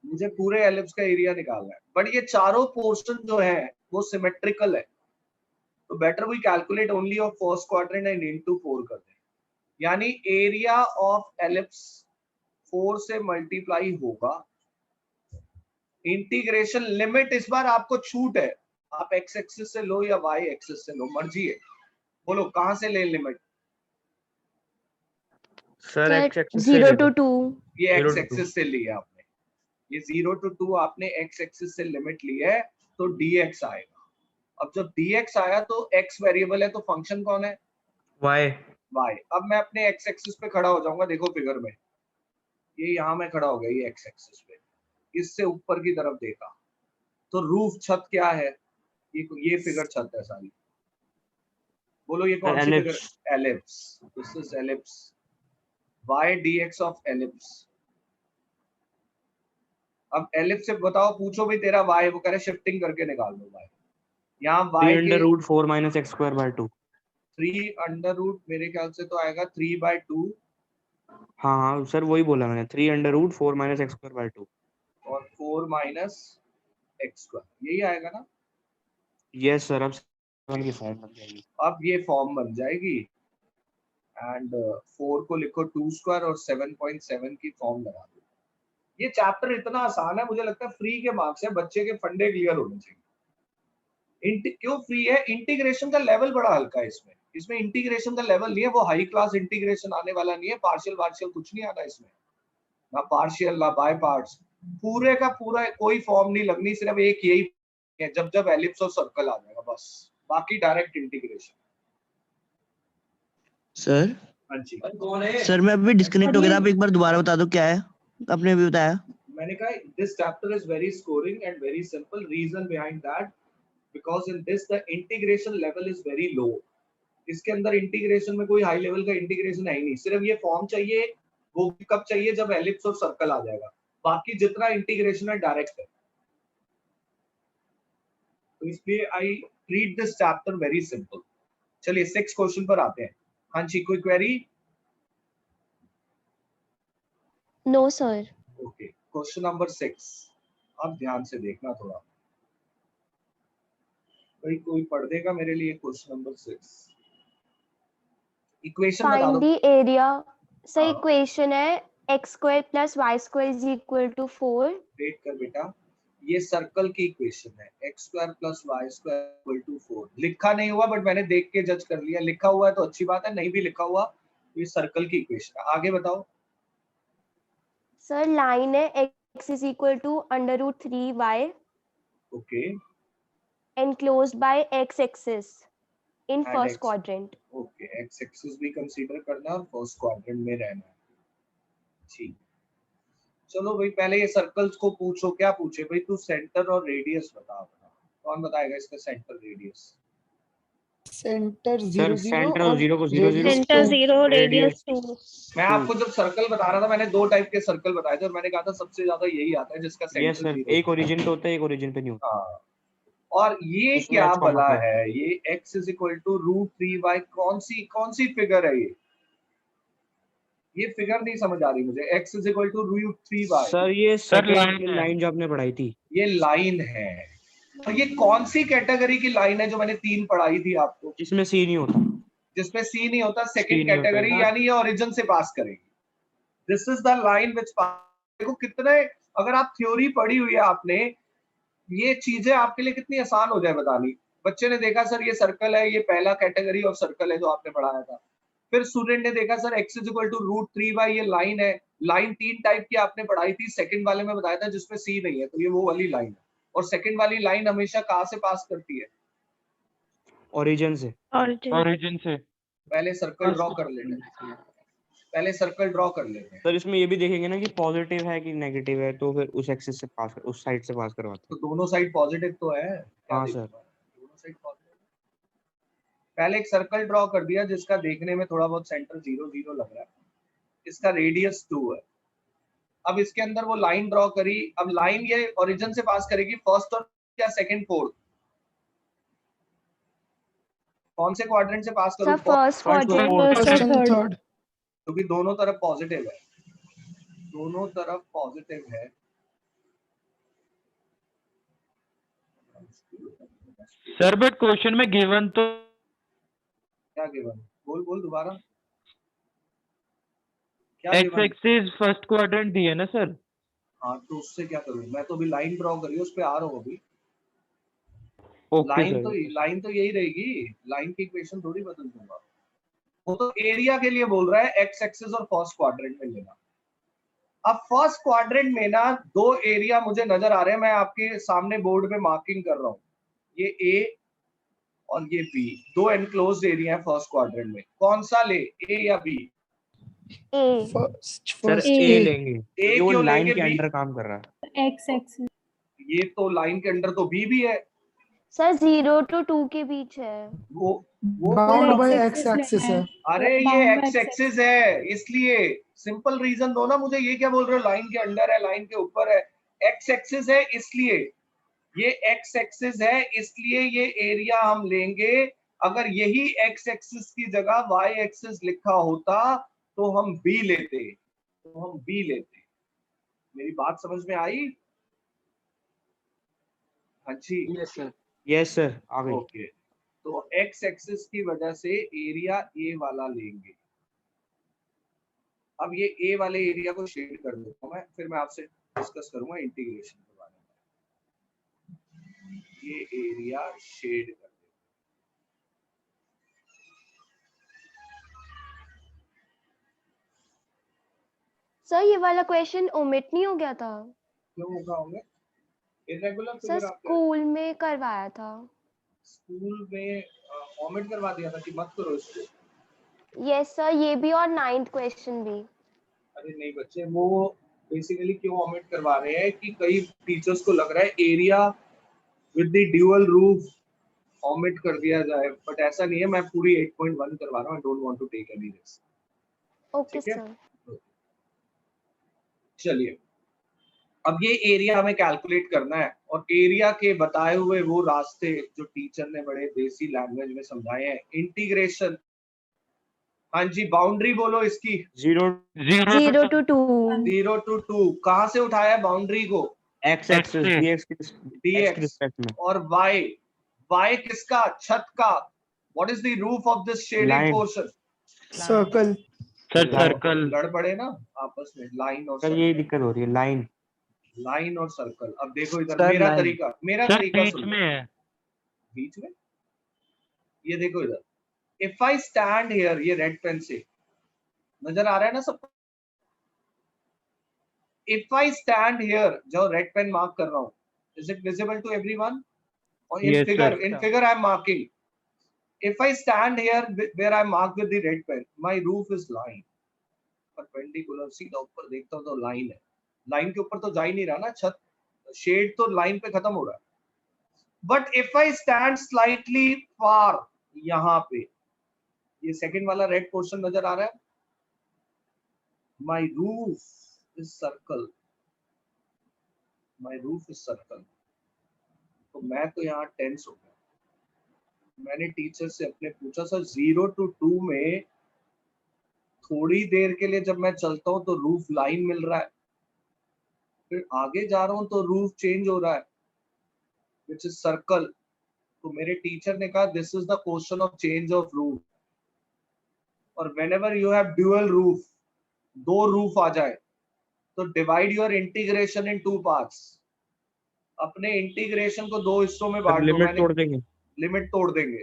मुझे पूरे एलिप्स का एरिया निकालना है, बट ये चारों पोर्शन जो है वो सिमेट्रिकल है, तो better we calculate only of first quadrant and into 4 कर दें। यानी एरिया ऑफ एलिप्स 4 से मल्टीप्लाई होगा। इंटीग्रेशन लिमिट इस बार आपको छूट है, आप एक्स एक्सिस से लो या वाई एक्सिस से लो, मर्जी है, बोलो कहां से ले limit? Sir x axis 0 to 2. ये 0 एक्स to 2। एक्सिस से लिया आपने, ये 0 to 2 आपने एक्स एक्सिस से लिमिट ली है, तो dx आएगा। अब जब dx आया तो x वेरिएबल है, तो फंक्शन कौन है? वाई। y। अब मैं अपने x एक्सिस पे खड़ा हो जाऊंगा, देखो फिगर में, ये यहाँ मैं खड़ा हो गया, ये x एक्सिस पे, इससे ऊपर की तरफ देखा तो रूफ छत क्या है, ये फिगर छत है सारी। बोलो ये कौन सी figure? ellipse. Ellipse. This is ellipse. y dx of ellipse. अब एलिप्स से बताओ, पूछो भाई तेरा y, वो कह रहे शिफ्टिंग करके निकाल दो y। यहाँ 3 y under के root 4 minus x square by 2. 3 under root मेरे ख्याल से तो आएगा 3/2 हाँ हाँ सर वही बोला मैंने, 3 under root 4 minus x square by 2. और 4 माइनस एक्स स्क्वायर, यही आएगा ना? यस सर, अब 7 की फॉर्म बन जाएगी। अब ये फॉर्म बन जाएगी एंड 4 को लिखो 2 स्क्वायर और 7.7 की फॉर्म लगा दो। ये चैप्टर इतना आसान है, मुझे लगता है फ्री के मार्क्स है, बच्चे के फंडे क्लियर होने चाहिए। क्यों फ्री है? इंटीग्रेशन का लेवल बड़ा हल्का है इसमें। इसमें इंटीग्रेशन का लेवल नहीं है, वो हाई क्लास इंटीग्रेशन आने वाला नहीं है। पार्शियल वार्शियल कुछ नहीं आना इसमें, ना पार्शियल ना बाय पार्ट्स, पूरे का पूरा कोई फॉर्म नहीं लगनी, सिर्फ एक यही है जब जब एलिप्स और सर्कल आ जाएगा बस, बाकी डायरेक्ट इंटीग्रेशन। सर हाँ जी सर मैं अभी डिस्कनेक्ट हो गया था, आप एक बार दोबारा बता दो क्या है, आपने अभी बताया। मैंने कहा this chapter is very scoring and very simple. Reason behind that because in this the integration level is very low. इसके अंदर इंटीग्रेशन में कोई हाई लेवल का इंटीग्रेशन है ही नहीं, सिर्फ ये फॉर्म चाहिए, वो भी कब चाहिए? जब एलिप्स और सर्कल आ जाएगा। बाकी जितना इंटीग्रेशन है डायरेक्ट है, तो इसलिए I treat this chapter very simple. चलिए 6 क्वेश्चन पर आते हैं। हाँ जी, कोई query? No sir. Okay, question number 6, अब ध्यान से देखना थोड़ा, भाई कोई पढ़ देगा मेरे लिए क्वेश्चन नंबर 6? इक्वेशन बता फाइंड दो। The area. सर हाँ। इक्वेशन है x square plus y square is equal to 4। Wait कर बेटा, ये सर्कल की इक्वेशन है, x square plus y square equal to 4। लिखा नहीं हुआ बट मैंने देख के जज कर लिया, लिखा हुआ है तो अच्छी बात है, नहीं भी लिखा हुआ तो ये सर्कल की इक्वेशन है। आगे बताओ। सर लाइन है x is equal to under root 3y okay, enclosed by x axis in And first x. quadrant. Okay, x axis भी कंसीडर करना है और फर्स्ट क्वाड्रेंट में रहना है। ठीक, चलो भाई पहले ये सर्कल्स को पूछो। क्या पूछे भाई? तू सेंटर और रेडियस बता अपना। कौन बताएगा इसका centre radius? Centre sir 0 0 centre और 0 को 0 0, radius सेंटर 2। 0 radius radius 2। मैं आपको जब सर्कल बता रहा था, मैंने 2 टाइप के सर्कल बताए थे और मैंने कहा था सबसे ज्यादा यही आता है जिसका यस सेंटर सर, 0। एक ओरिजिन पे होता है, एक ओरिजिन पे नहीं होता। हाँ, और ये उसमें क्या अच्छा भला मतलब है? ये x is equal to root 3y, कौन सी फिगर है ये फिगर नहीं समझ आ रही मुझे। x is equal to root 3y, sir ये सर सेकंड लाइन जो आपने पढ़ाई थी, ये लाइन है। और ये कौन सी कैटेगरी की लाइन है जो मैंने 3 पढ़ाई थी आपको, जिसमें सी नहीं होता? जिसमें सी नहीं होता? C सेकंड नहीं होता कैटेगरी, है। यानी ये ओरिजिन से पास करेगी। This is the line which देखो कितने, अगर आप थ्योरी पढ़ी हुई है आपने, ये चीजें आपके लिए कितनी आसान हो जाए बतानी। बच्चे ने देखा सर ये सर्कल है, ये पहला कैटेगरी और सर्कल है जो आपने पढ़ाया था। फिर स्टूडेंट ने देखा sir x is equal to root 3y, ये लाइन है। लाइन 3 टाइप की आपने पढ़ाई थी, सेकंड वाले में बताया था जिसमें सी नहीं है, तो ये वो वाली लाइन है। और सेकंड वाली लाइन हमेशा कहाँ से पास करती है? ओरिजिन से। ओरिजिन से। पहले सर्कल ड्रॉ कर लेते हैं, पहले सर्कल ड्रॉ कर लेते हैं। सर इसमें ये भी देखेंगे ना कि पॉजिटिव है कि नेगेटिव है, तो फिर उस एक्सिस से पास, उस साइड से पास करवाते तो हैं। दोनों साइड पॉजिटिव तो है। क्या हाँ देखो? सर। दोनों साइड पॉजिटिव। पहले एक सर्कल ड्रॉ कर दिया जिसका देखने में थोड़ा बहुत सेंटर 0 0 लग रहा है, इसका रेडियस 2 है। अब इसके अंदर वो लाइन ड्रॉ करी, अब लाइन ये ओरिजिन से पास करेगी, फर्स्ट और या सेकंड फोर्थ? कौन से क्वाड्रेंट से पास करूं? Sir first quadrant. First and third. क्योंकि दोनों तरफ पॉजिटिव है, दोनों तरफ पॉजिटिव है। सर बट क्वेश्चन में गिवन तो क्या गिवन? बोल बोल दोबारा, क्या x given? Axis first quadrant दिया ना सर। हाँ तो उससे क्या करूं? मैं तो अभी लाइन ड्रॉ करी, उस पे आ रहा हूँ अभी। ओके लाइन तो यही रहेगी, लाइन की इक्वेशन थोड़ी बदल दूंगा। वो तो एरिया के लिए बोल रहा है, एक्स एक्सिस और फर्स्ट क्वाड्रेंट में लेना। अब फर्स्ट क्वाड्रेंट में ना 2 एरिया मुझे नजर आ रहे हैं, मैं आपके सामने बोर्ड पे मार्किंग कर रहा हूँ। ये ए और ये बी, दो एनक्लोज्ड एरिया है फर्स्ट क्वाड्रेंट में, कौन सा ले, ए या B? A sir first A लेंगे ए ये वो क्यों लाइन लेंगे? के बी, अंडर काम कर रहा है। एक्स एक्सिस ये तो लाइन के अंडर तो बी भी है, सर 0 to 2 के बीच है। वो bound by X x axis axis में है। अरे ये bound by x X axis है, इसलिए सिंपल रीजन दो ना मुझे, ये क्या बोल रहे हो लाइन के अंडर है लाइन के ऊपर है? एक्स एक्सिस है इसलिए, ये एक्स एक्सिस है इसलिए ये एरिया हम लेंगे। अगर यही एक्स एक्सिस की जगह वाई एक्सिस लिखा होता तो हम बी लेते, मेरी बात समझ में आई? हाँ जी, यस सर आ गई। ओके, तो एक्स एक्सिस की वजह से एरिया ए वाला लेंगे। अब ये ए वाले एरिया को शेड कर देता हूं मैं, फिर मैं आपसे डिस्कस करूंगा इंटीग्रेशन के बारे में। ये एरिया शेड कर देता सर ये वाला क्वेश्चन ओमिट नहीं हो गया था? क्यों होगा होंगे? इरेगुलर सर फिगर आपके स्कूल में करवाया था। स्कूल में कमेंट करवा दिया था कि मत करो इसको। यस सर, ये भी और 9th क्वेश्चन भी। अरे नहीं बच्चे, वो बेसिकली क्यों ऑमिट करवा रहे हैं कि कई टीचर्स को लग रहा है area with the dual roof omit कर दिया जाए, बट ऐसा नहीं है। मैं पूरी 8.1 करवा रहा हूँ, I don't want to take any risk. Okay ठीक है? सर। चलिए, अब ये एरिया हमें कैलकुलेट करना है और एरिया के बताए हुए वो रास्ते जो टीचर ने बड़े देसी लैंग्वेज में समझाए हैं, इंटीग्रेशन। हाँ जी, बाउंड्री बोलो इसकी। 0 0 to 2। 0 to 2 कहां से उठाया है बाउंड्री को? एक्स एक्सिस dx के dx रिस्पेक्ट में। और y किसका? छत का। What is the roof of this shaded Line. Portion? Circle. Sir circle लड़ पड़े ना आपस में, लाइन और सर यही दिक्कत हो रही है, लाइन और सर्कल। अब देखो इधर Sir, मेरा line. तरीका बीच सुनो। में है। बीच में ये देखो इधर, इफ आई स्टैंड हियर, ये रेड पेन से नजर आ रहा है ना सबको? इफ आई स्टैंड हियर, जो रेड पेन मार्क कर रहा हूं, is it visible to everyone? और in Yes, figure sir. I am marking, if I stand here where I marked with the red pen, my roof is line perpendicular, सीधा ऊपर देखता हूँ तो line है। लाइन के ऊपर तो जा ही नहीं रहा ना, छत शेड तो लाइन पे खत्म हो रहा है। But if I stand slightly far, यहाँ पे ये सेकंड वाला रेड पोर्शन नजर आ रहा है, my roof is circle, my roof is circle, तो मैं तो यहाँ टेंस हो गया। मैंने टीचर से अपने पूछा, सर 0 to 2 में थोड़ी देर के लिए जब मैं चलता हूँ तो रूफ लाइन मिल रहा है, फिर आगे जा रहा हूँ तो रूफ चेंज हो रहा है विच इज सर्कल। तो मेरे टीचर ने कहा this is the question of change of roof, और whenever you have dual roof, दो रूफ आ जाए तो divide your integration in 2 parts. अपने इंटीग्रेशन को 2 हिस्सों में बांट दो। लिमिट तोड़ देंगे। लिमिट तोड़ देंगे।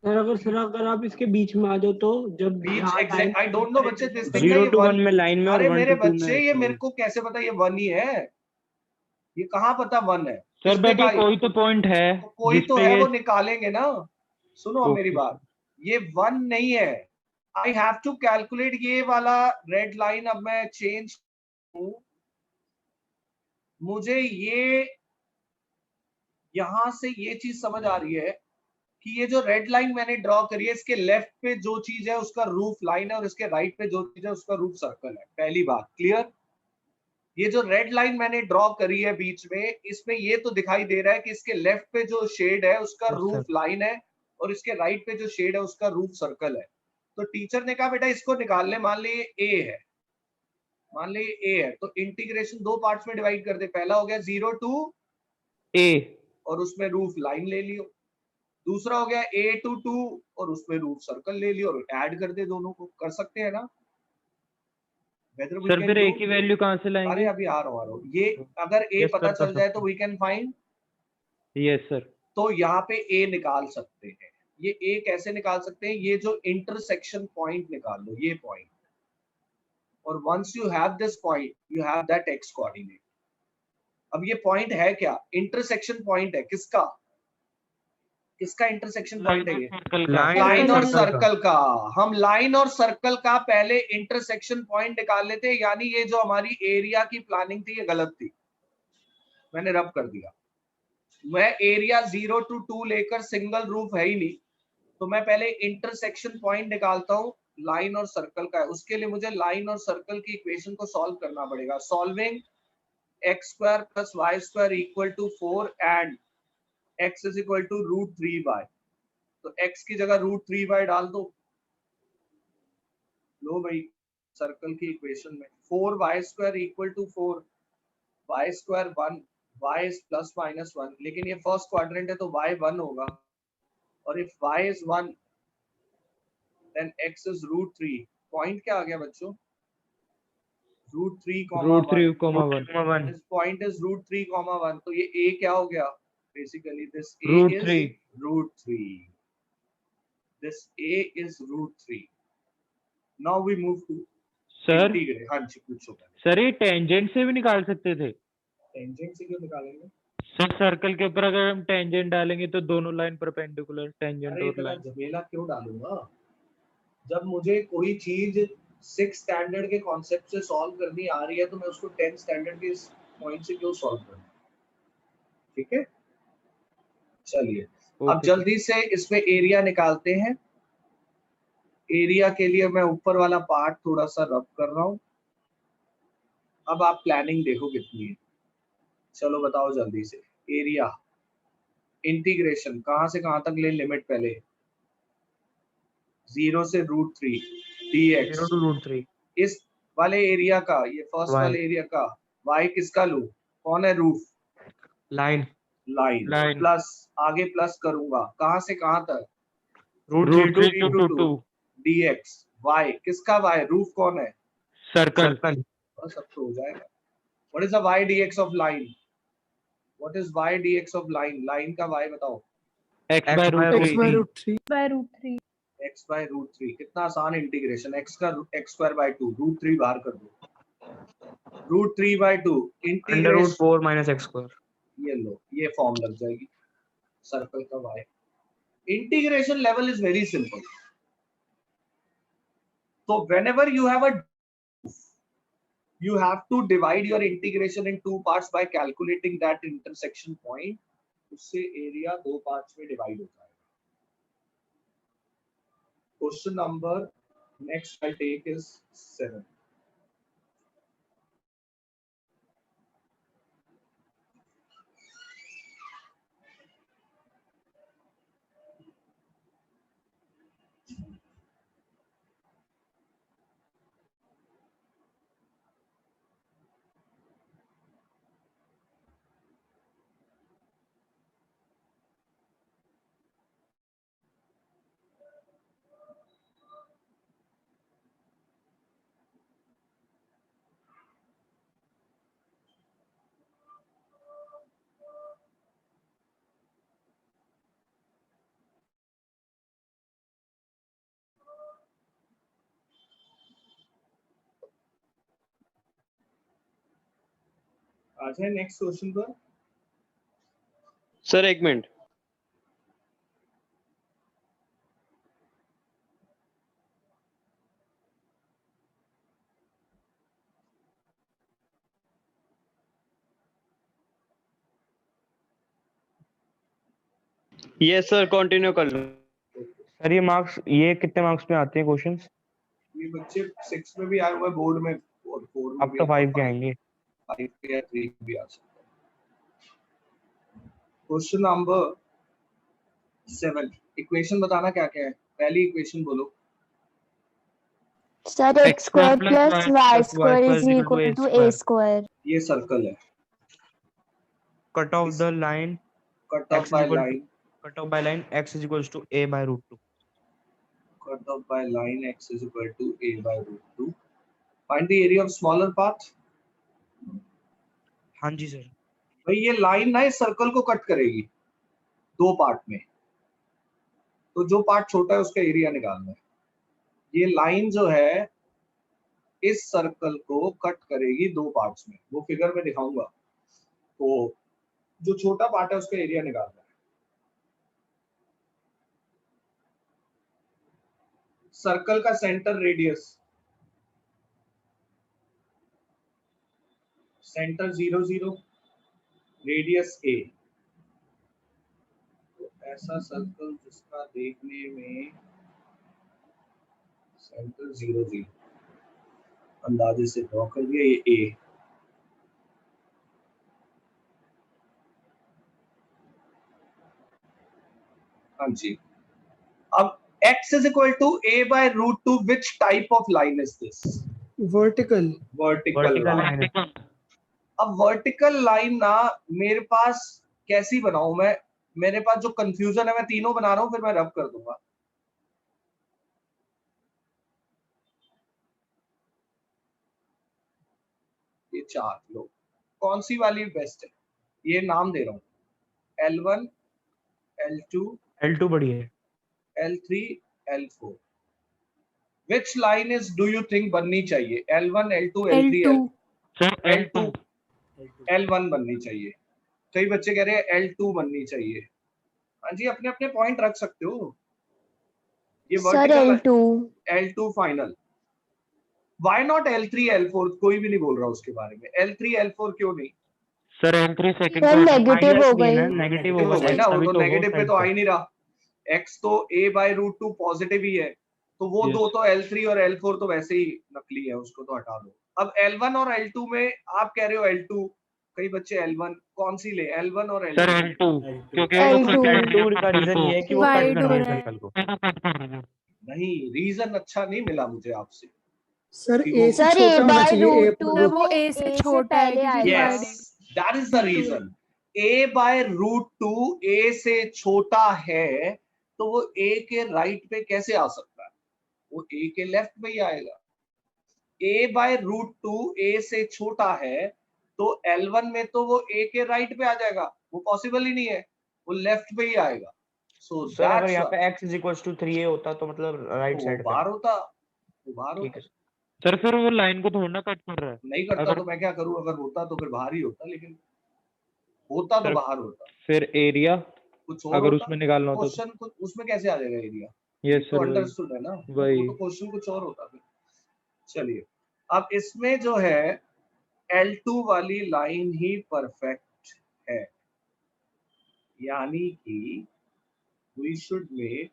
सर अगर आप इसके बीच में आ जाओ तो जब बीच एग्जैक्ट आई डोंट नो बच्चे, दिस थिंग 0 to 1 में लाइन में और अरे 1 मेरे to 2 बच्चे, में। ये मेरे को कैसे पता ये 1 ही है? ये कहाँ पता 1 है? सर किसने बेटे कहा? कोई तो पॉइंट है कोई तो जिसपे है, ये- वो निकालेंगे ना। सुनो अब मेरी बात, ये 1 नहीं है। आई हैव टू कैलकुलेट ये वाला रेड लाइन। अब मैं चेंज हूं, मुझे ये यहां से ये चीज समझ आ रही है कि ये जो रेड लाइन मैंने ड्रॉ करी है, इसके लेफ्ट पे जो चीज है उसका रूफ लाइन है और इसके राइट पे जो चीज है उसका रूफ सर्कल है। पहली बात क्लियर? ये जो रेड लाइन मैंने ड्रॉ करी है बीच में, इसमें ये तो दिखाई दे रहा है कि इसके लेफ्ट पे जो शेड है उसका रूफ लाइन है और इसके राइट पे जो शेड है उसका रूफ सर्कल है। तो टीचर ने कहा बेटा इसको निकाल ले। मान ले ये ए है, मान ले ये ए है, तो इंटीग्रेशन 2 पार्ट्स में डिवाइड कर दे। पहला हो गया 0 to A और उसमें रूफ लाइन ले लियो। दूसरा हो गया A to 2 और उसमें रूफ सर्कल ले लियो और ऐड कर दे। दोनों को कर सकते हैं ना? सर फिर A की वैल्यू कहाँ से अरे लाएंगे? अभी आ रहा हूँ। ये अगर A Yes, पता sir, चल जाए तो we can find, yes sir. तो यहाँ पे A निकाल सकते हैं। ये A कैसे निकाल सकते हैं? ये जो इंटरसेक्शन पॉइंट निकाल लो, ये पॉइंट, और once you have this point you have that x coordinate. अब ये पॉइंट है क्या? इंटरसेक्शन पॉइंट है किसका? किसका इंटरसेक्शन पॉइंट है ये? सर्कल का लाइन और circle सर्कल का। हम लाइन और सर्कल का पहले इंटरसेक्शन पॉइंट निकाल लेते हैं, यानी ये जो हमारी एरिया की प्लानिंग थी ये गलत थी, मैंने रब कर दिया। मैं एरिया 0 to 2 लेकर सिंगल रूफ है ही नहीं, तो मैं पहले इंटरसेक्शन पॉइंट निकालता हूं लाइन और सर्कल का है। उसके लिए मुझे लाइन और सर्कल की इक्वेशन को सॉल्व करना पड़ेगा। Solving x square plus y square equal to 4 and x is equal to √3y, तो x की जगह √3y डाल दो। लो भाई सर्कल की इक्वेशन में 4y square equal to 4, y square 1, y is plus minus 1, लेकिन ये फर्स्ट क्वाड्रेंट है तो y 1 होगा, और if y is 1 then x is √3। Point क्या आ गया बच्चों? √3, √3, 1 This point is √3, 1, तो ये a क्या हो गया? Basically this a √3 is √3. This a is √3. Now we move to sir integrate. हाँ जी पूछो। सर ये टेंजेंट से भी निकाल सकते थे टेंजेंट से क्यों निकालेंगे? सर। सर्कल के ऊपर अगर हम टेंजेंट डालेंगे तो दोनों लाइन परपेंडिकुलर, टेंजेंट अरे और इतना लाइन। झमेला क्यों डालूंगा? जब मुझे कोई चीज 6 स्टैंडर्ड के कॉन्सेप्ट से सॉल्व करनी आ रही है तो मैं उसको 10 स्टैंडर्ड के पॉइंट से क्यों सॉल्व करूं? ठीक है चलिए अब जल्दी से इसमें एरिया निकालते हैं। एरिया के लिए मैं ऊपर वाला पार्ट थोड़ा सा रब कर रहा हूं। अब आप प्लानिंग देखो कितनी है। चलो बताओ जल्दी से। एरिया इंटीग्रेशन कहां से कहां तक ले लिमिट? पहले 0 से √3 dx 0 to √3 इस वाले एरिया का, ये फर्स्ट Y. वाले एरिया का y किसका लूं? कौन है रूफ? लाइन लाइन प्लस आगे प्लस करूंगा कहां से कहां तक? √3 √3 to 2 dx y किसका y? रूफ कौन है? सर्कल। बस अब तो हो जाएगा। What is the y dx of line? What is y dx of line? Line का y बताओ। x by x by √3 √3 x by √3 कितना आसान इंटीग्रेशन। x का x²/2 √3 बाहर कर दो। √3/2 इंटीग्रेशन √4 - x²। ये लो ये फॉर्म लग जाएगी सर्कल का y। Integration level is very simple. तो whenever you have a you have to divide your integration in two parts by calculating that intersection point। उससे एरिया दो पार्ट्स में डिवाइड हो जाएगा। Question number next I take is 7। आ जाए next question पर। Sir एक मिनट। यस सर कंटिन्यू कर लो। सर ये मार्क्स ये कितने मार्क्स में आते हैं क्वेश्चंस? ये बच्चे 6 में भी आए हुए बोर्ड में और 4 में अब तो 5 के आएंगे। 5 के या 3 भी आ सकते हैं। क्वेश्चन नंबर 7 इक्वेशन बताना क्या क्या है। पहली इक्वेशन बोलो। Sir x² plus y² is equal to a²। ये सर्कल है। Cut off the line cut off by line x is equals to a by √2। cut off by line x is equal to a by √2। Find the area of smaller path। हाँ जी sir. भाई ये line ना इस circle को cut करेगी दो part में, तो जो पार्ट छोटा है उसका एरिया निकालना है। ये लाइन जो है इस सर्कल को कट करेगी दो पार्ट्स में, वो फिगर में दिखाऊंगा। तो जो छोटा पार्ट है उसका एरिया निकालना है। सर्कल का centre radius, centre 0 0, radius a। तो ऐसा सर्कल जिसका देखने में सेंटर 0 0 अंदाजे से ड्रॉ कर दिया, ये a। हाँ जी, अब x is equal to a by root 2, which type of line is this? Vertical. Vertical line। Vertical। अब वर्टिकल लाइन ना मेरे पास कैसी बनाऊं मैं, मेरे पास जो कंफ्यूजन है, मैं तीनों बना रहा हूं, फिर मैं रब कर दूंगा। ये चार लो, कौन सी वाली बेस्ट है, ये नाम दे रहा हूं, L1 L2 L2 बड़ी है। L3 L4। Which line is do you think बननी चाहिए? L1 L2 L3 L2 sir L2 L1 बननी चाहिए। कई बच्चे कह रहे हैं L2 बननी चाहिए। हाँ जी, अपने अपने पॉइंट रख सकते हो। ये sir vertical L2 L2 final. Why not L3 L4? कोई भी नहीं बोल रहा उसके बारे में। L3 L4 क्यों नहीं? Sir L3 second sir negative हो गई। नेगेटिव हो होगा गई ना, वो अभी तो नेगेटिव पे तो आ है। ही नहीं रहा। x तो a by root 2 पॉजिटिव ही है, तो वो Yes. दो तो L3 और L4 तो वैसे ही नकली है, उसको तो हटा दो। अब L1 और L2 में आप कह रहे हो L2, कई बच्चे L1, कौन सी ले, L1 और सर L2? L2 क्योंकि L2 L2 का रीजन ये है कि वो कट Wide कर हो रही है रहा है। सर्कल को। कट कर रही है। नहीं, रीजन अच्छा नहीं मिला मुझे आपसे। सर कि a वो- से सर छोटा a होना by चाहिए a root 2 मतलब वो में A से A से छोटा है पहले क्योंकि आएगा। Yes, that is the reason. A by root 2 A से छोटा है, तो वो A के राइट पे कैसे आ सकता है? वो A के लेफ्ट पे ही आएगा। A by root 2 A से छोटा है, तो L1 में तो वो A के राइट पे आ जाएगा, वो पॉसिबल ही नहीं है, वो लेफ्ट पे ही आएगा। So सर अगर that's यहाँ पे x is equals to 3a होता तो मतलब राइट वो साइड पे। बाहर होता, वो बाहर ठीक होता। है। सर फिर वो लाइन को थोड़ा ना कट कर रहा है। नहीं करता अगर- तो मैं क्या करूं, अगर होता तो फिर बाहर ही होता, लेकिन होता तो सर, बाहर होता। फिर एरिया कुछ और अगर होता, उसमें निकालना होता तो क्वेश्चन कुछ उसमें कैसे आ जाएगा एरिया? यस तो सर वही अंडरस्टूड है ना, वही। वो तो क्वेश्चन कुछ और होता फिर। चलिए, अब इसमें जो है L2 वाली लाइन ही परफेक्ट है, यानी कि we should make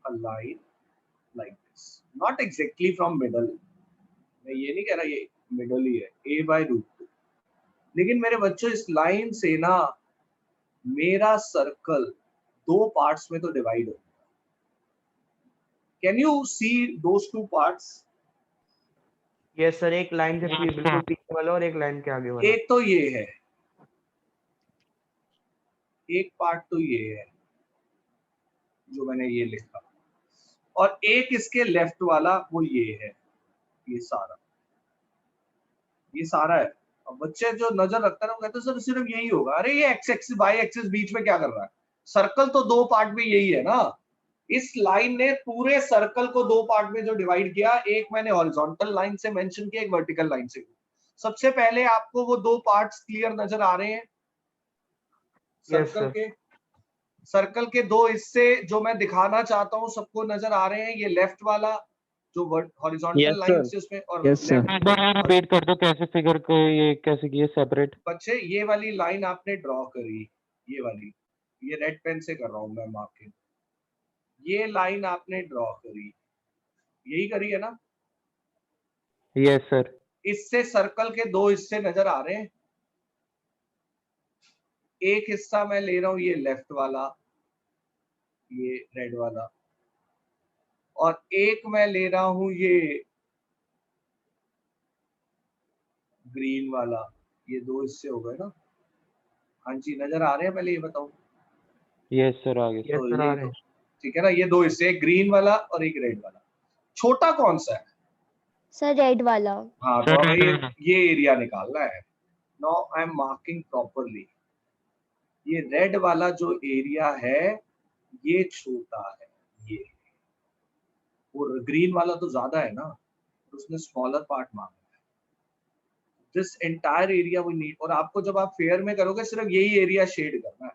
a line like this, not exactly from middle। मैं ये नहीं कह रहा ये मिडल ही है, a by root 2, लेकिन मेरे बच्चों इस लाइन से ना मेरा सर्कल दो पार्ट्स में तो डिवाइड हो। Can you see those two parts? Yes sir, एक लाइन से बिल्कुल पीछे वाला और एक लाइन के आगे वाला। एक तो ये है, एक पार्ट तो ये है जो मैंने ये लिखा, और एक इसके लेफ्ट वाला वो ये है, ये सारा है। अब बच्चे जो नजर रखते हैं वो कहते हैं सर सिर्फ यही होगा। अरे ये एक्स एक्सिस बाई एक्सिस बीच में क्या कर रहा है? सर्कल तो दो पार्ट में यही है ना। इस लाइन ने पूरे सर्कल को दो पार्ट में जो डिवाइड किया, एक मैंने हॉरिजॉन्टल लाइन से मेंशन किया, एक वर्टिकल लाइन से। सबसे पहले आपको वो दो पार्ट्स क्लियर नजर आ रहे हैं सर्कल के? सर्कल के दो हिस्से जो मैं दिखाना चाहता हूं सबको नजर आ रहे हैं। ये लेफ्ट वाला जो हॉरिजॉन्टल लाइन से उसमें, और Yes, sir. एक बार और रिपीट कर दो कैसे फिगर को ये कैसे किए सेपरेट। बच्चे ये वाली लाइन आपने ड्रॉ करी, ये वाली, ये रेड पेन से कर रहा हूं मैं मार्किंग। ये लाइन आपने ड्रॉ करी, यही करी है ना? Yes sir. इससे सर्कल के दो हिस्से नजर आ रहे हैं। एक हिस्सा मैं ले रहा हूं ये लेफ्ट वाला, ये रेड वाला, और एक मैं ले रहा हूं ये ग्रीन वाला। ये दो हिस्से हो गए ना? हाँ जी, नजर आ रहे हैं? पहले ये बताओ। यस सर आगे। यस तो सर ये आ रहे दो, ठीक है ना, ये दो हिस्से, एक ग्रीन वाला और एक रेड वाला। छोटा कौन सा है? सर रेड वाला। हाँ, तो अब ये एरिया निकालना है। Now I am marking properly. ये रेड वाला जो एरिया है ये छोटा है, ये, और ग्रीन वाला तो ज्यादा है ना, उसने स्मॉलर पार्ट मांगा है। This entire area we need. और आपको जब आप फेयर में करोगे सिर्फ यही एरिया शेड करना है,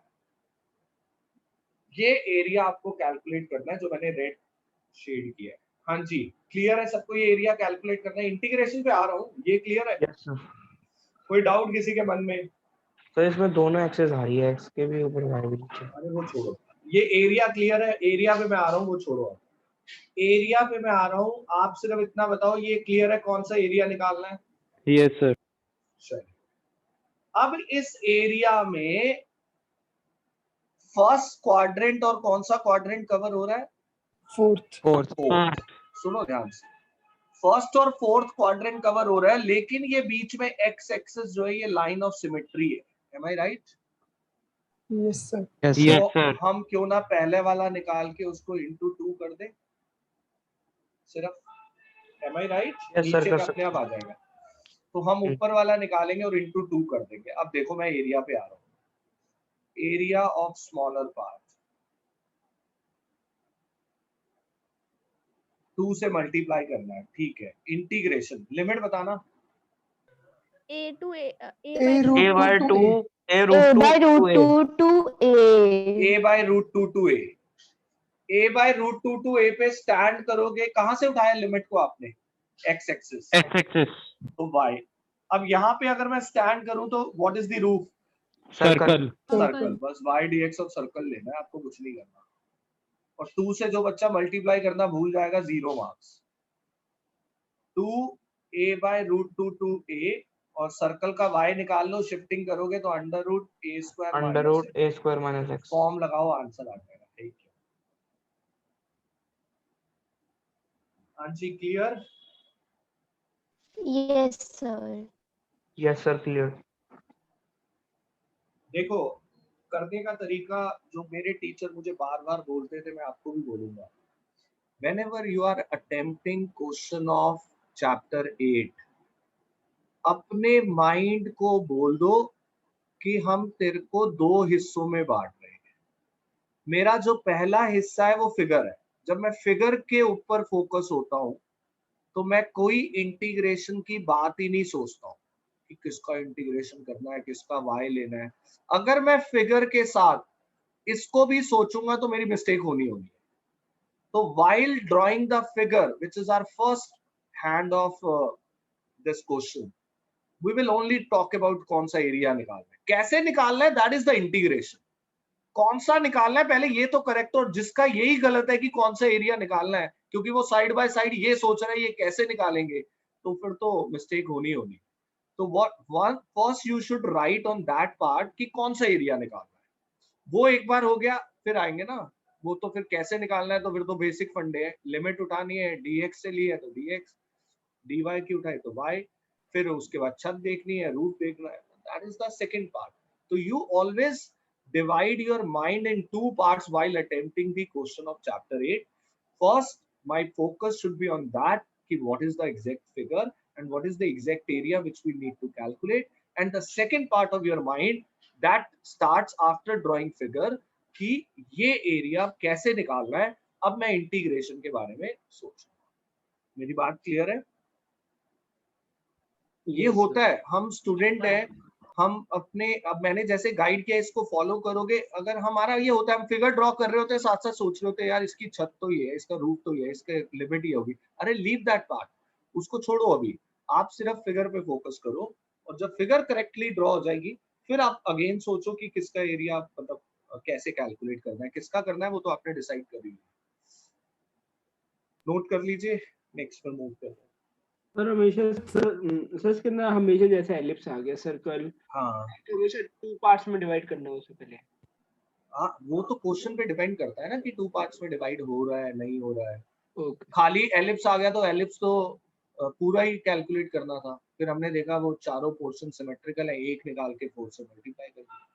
ये एरिया आपको कैलकुलेट करना है जो मैंने रेड शेड किया है। हाँ जी, क्लियर है सबको? ये एरिया कैलकुलेट करना है, इंटीग्रेशन पे आ रहा हूँ, ये क्लियर है? Yes sir. कोई डाउट किसी के मन में? तो इसमें दोनों एक्सेस आ रही है, एक्स के भी ऊपर वाई भी नीचे। अरे वो छोड़ो, ये एरिया क्लियर है, एरिया पे मैं आ रहा हूँ, वो छोड़ो। एरिया पे मैं आ रहा हूँ, आप सिर्फ इतना बताओ ये क्लियर है कौन सा एरिया निकालना है? Yes sir. चलिए, अब इस एरिया में फर्स्ट क्वाड्रेंट और कौन सा क्वाड्रेंट कवर हो रहा है? फोर्थ। फोर्थ। सुनो ध्यान से, फर्स्ट और फोर्थ क्वाड्रेंट कवर हो रहा है, लेकिन ये बीच में एक्स एक्सिस जो है ये लाइन ऑफ सिमेट्री है। Am I right? Yes sir. Yes, Yes, sir. तो sir. हम क्यों ना पहले वाला निकाल के उसको इंटू 2 कर दे सिर्फ। M I right? Yes, sir, नीचे कर का सकते अपने आप आ जाएगा, तो हम ऊपर वाला निकालेंगे और इंटू 2 कर देंगे। अब देखो मैं एरिया पे आ रहा हूँ, एरिया ऑफ स्मॉलर पार्ट 2 से मल्टीप्लाई करना है, ठीक है। इंटीग्रेशन लिमिट बताना। a to a A root A by 2 2, to A A root 2 by to root A. 2 to A. a by root 2 to a, a by root 2 to a पे stand करोगे, कहां से उठाया लिमिट को आपने? x axis, X axis. तो y। अब यहाँ पे अगर मैं स्टैंड करूं तो what is the roof? Circle. Circle. बस y dx ऑफ सर्कल लेना है, आपको कुछ नहीं करना। और 2 से जो बच्चा मल्टीप्लाई करना भूल जाएगा, 0 marks. 2 a by root 2 to a, और सर्कल का y निकाल लो, शिफ्टिंग करोगे तो under root a square Under root A square minus X. Form लगाओ, आंसर आ जाएगा। ठीक है, हाँ जी, clear? Yes, sir. Yes, sir, clear. देखो, करने का तरीका जो मेरे टीचर मुझे बार बार बोलते थे, मैं आपको भी बोलूंगा। Whenever you are attempting question of chapter 8, अपने माइंड को बोल दो कि हम तेरे को 2 हिस्सों में बांट रहे हैं। मेरा जो पहला हिस्सा है वो फिगर है। जब मैं फिगर के ऊपर फोकस होता हूँ तो मैं कोई इंटीग्रेशन की बात ही नहीं सोचता हूँ कि किसका इंटीग्रेशन करना है, किसका y लेना है। अगर मैं फिगर के साथ इसको भी सोचूंगा तो मेरी मिस्टेक होनी है। तो while drawing the figure, which is our first hand of this question, we will only talk about कौन सा एरिया निकालना है, कैसे निकालना है, that is the integration। कौन सा निकालना है पहले ये तो करेक्ट, और जिसका यही गलत है कि कौन सा एरिया निकालना है, क्योंकि वो साइड बाय साइड ये सोच रहा है ये कैसे निकालेंगे, तो फिर तो मिस्टेक होनी होनी। तो what first you should write on that part कि कौन सा एरिया निकालना है, वो एक बार हो गया, फिर आएंगे ना वो तो फिर कैसे निकालना है, तो फिर तो बेसिक फंडे है। लिमिट उठानी है, dx से ली है तो dx, dy की उठाई तो y, फिर उसके बाद छत देखनी है, रूट देखना है, that is the second part. तो you always divide your mind in 2 parts while attempting the question of chapter 8. First, my focus should be on that, what is the exact figure and what is the exact area which we need to calculate. And the second part of your mind that starts after drawing figure कि ये area कैसे निकालना है, अब मैं integration के बारे में सोचूंगा। मेरी बात क्लियर है? ये होता है, हम स्टूडेंट हैं, हम अपने, अब मैंने जैसे गाइड किया इसको फॉलो करोगे। अगर हमारा ये होता है हम फिगर ड्रॉ कर रहे होते हैं, साथ साथ सोच रहे होते हैं यार इसकी छत तो ये है, इसका रूफ तो ये है, इसका लिमिट ये होगी। अरे लीव दैट पार्ट, उसको छोड़ो, अभी आप सिर्फ फिगर पे फोकस करो, और जब फिगर करेक्टली ड्रॉ हो जाएगी फिर आप अगेन सोचो कि किसका एरिया मतलब कैसे कैलकुलेट करना है, किसका करना है वो तो आपने डिसाइड कर लिया। नोट कर लीजिए, नेक्स्ट पर मूव करते हैं। सर हमेशा सर के अंदर हमेशा जैसे एलिप्स आ गया सर्कल, हाँ तो हमेशा 2 पार्ट्स में डिवाइड करना है उससे पहले। हाँ, वो तो क्वेश्चन पे डिपेंड करता है ना कि 2 पार्ट्स में डिवाइड हो रहा है नहीं हो रहा है। ओके, खाली एलिप्स आ गया तो एलिप्स तो पूरा ही कैलकुलेट करना था, फिर हमने देखा वो चारों पोर्शन सिमेट्रिकल है, एक निकाल के 4 से मल्टीप्लाई कर दिया।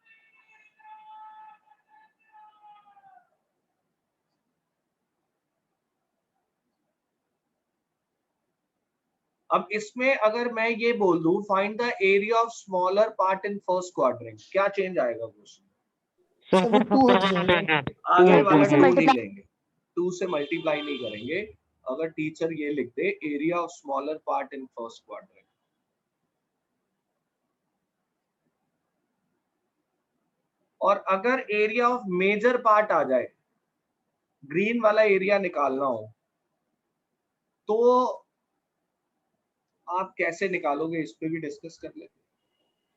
अब इसमें अगर मैं ये बोल दूं find the area of smaller part in first quadrant, क्या चेंज आएगा क्वेश्चन? सर वो 2 हो जाएगा। आगे वाला 2 से नहीं multiply- लेंगे, 2 से मल्टीप्लाई नहीं करेंगे। अगर टीचर ये लिख दे area of smaller part in first quadrant, और अगर एरिया ऑफ मेजर पार्ट आ जाए, ग्रीन वाला एरिया निकालना हो, तो आप कैसे निकालोगे, इस पे भी डिस्कस कर लेते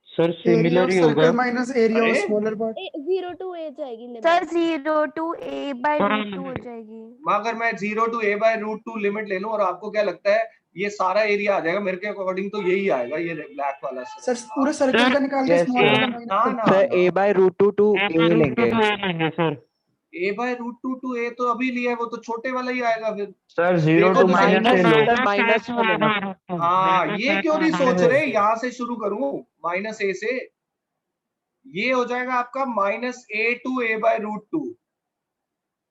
सर area सिमिलर of ही होगा। circle minus area of अरे? smaller part. 0 to a जाएगी limit. Sir 0 to a by हाँ, root 2 हो जाएगी। अगर मैं 0 to a by root 2 limit ले लूं और आपको क्या लगता है ये सारा एरिया आ जाएगा? मेरे के अकॉर्डिंग तो यही आएगा, ये ब्लैक वाला सर पूरे सर्कल का निकाल के Yes, स्मॉल sir. वाला ना माइनस ना sir a by root 2 to A a by root लेंगे। 2 लेंगे sir. a by root 2 to a तो अभी लिया है, वो तो छोटे वाला ही आएगा फिर। सर 0 देखो to तो सही। माइनस ले लो। सर माइनस में लेना। हाँ, ये क्यों नहीं सोच रहे? यहाँ से शुरू करूं माइनस a से, ये हो जाएगा आपका minus a to a by root 2।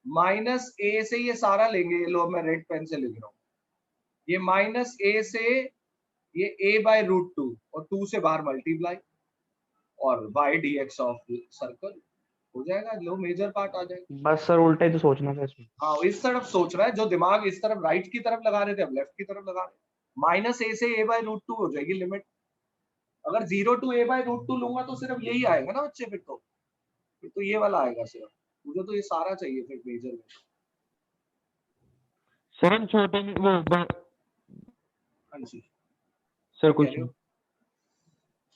Minus a से ये सारा लेंगे, ये लो मैं रेड पेन से लिख रहा हूँ, ये माइनस a से ये a by root 2 और 2 से बाहर मल्टीप्लाई और y dx ऑफ सर्कल हो जाएगा, लो मेजर पार्ट आ जाएगा। बस सर उल्टा ही तो सोचना था इसमें। हाँ, इस तरफ सोच रहा है, जो दिमाग इस तरफ राइट की तरफ लगा रहे थे अब लेफ्ट की तरफ लगा रहे। माइनस a से a by root 2 हो जाएगी लिमिट। अगर 0 to a by root 2 लूंगा तो सिर्फ यही आएगा ना बच्चे, फिर तो ये वाला आएगा सिर्फ। मुझे तो ये सारा चाहिए फिर मेजर में। सर हम छोटे में वो हाँ जी, सर कह कुछ रहे हो?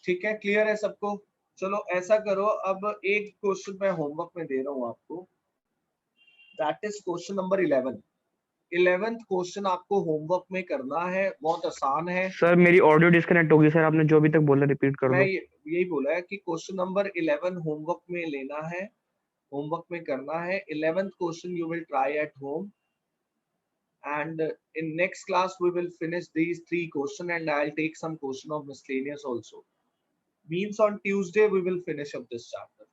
ठीक है, क्लियर है सबको? चलो ऐसा करो, अब एक क्वेश्चन मैं होमवर्क में दे रहा हूँ आपको, that is question number 11। 11th question आपको होमवर्क में करना है, बहुत आसान है। सर मेरी ऑडियो डिस्कनेक्ट होगी सर, आपने जो अभी तक बोला रिपीट कर मैं दो। यही बोला है कि क्वेश्चन नंबर 11 होमवर्क में लेना है, होमवर्क में करना है। 11th question you will try at home and in next class we will finish these 3 question and I'll take some question of miscellaneous also. Means on Tuesday we will finish up this chapter.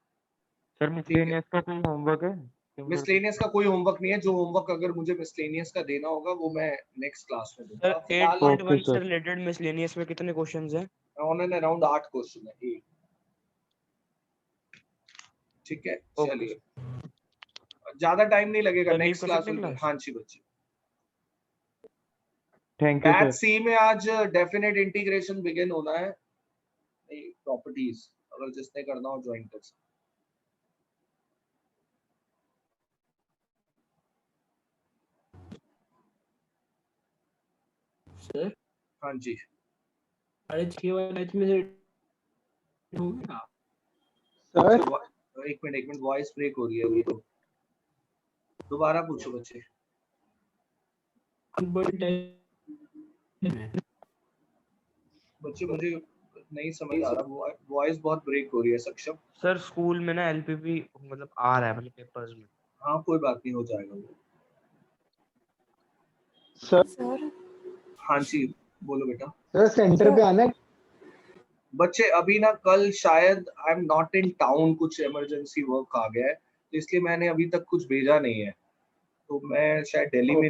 Sir miscellaneous का कोई homework है? Miscellaneous का कोई homework नहीं है, जो homework अगर मुझे मिसलेनियस का देना होगा वो मैं नेक्स्ट क्लास में दूंगा। सर फिलहाल 8.1 से रिलेटेड मिसलेनियस में कितने क्वेश्चंस हैं? ऑन एंड अराउंड 8 क्वेश्चन है। ठीक है, चलिए ज्यादा टाइम नहीं लगेगा, सर, लीव नेक्स्ट कर क्लास सकते हैं में। क्लास? हाँ जी बच्चे, थैंक यू बैच सर। सी में आज डेफिनेट इंटीग्रेशन बिगिन होना है, प्रॉपर्टीज अगर जिसने करना हो ज्वाइन कर सकते। सर हाँ जी, 6:30 वाला मैच में से हो गया। सर एक मिनट वॉइस ब्रेक हो रही है अभी, तो दोबारा पूछो बच्चे। बच्चे मुझे नहीं समझ आ रहा, वॉइस बहुत ब्रेक हो रही है सक्षम। सर स्कूल में ना एलपीपी मतलब आ रहा है मतलब पेपर्स में। हाँ कोई बात नहीं, हो जाएगा वो। सर हाँ जी बोलो बेटा। सर सेंटर पे आना है। बच्चे अभी ना कल शायद I am not in town, कुछ इमरजेंसी वर्क आ गया है, तो इसलिए मैंने अभी तक कुछ भेजा नहीं है, तो मैं शायद दिल्ली में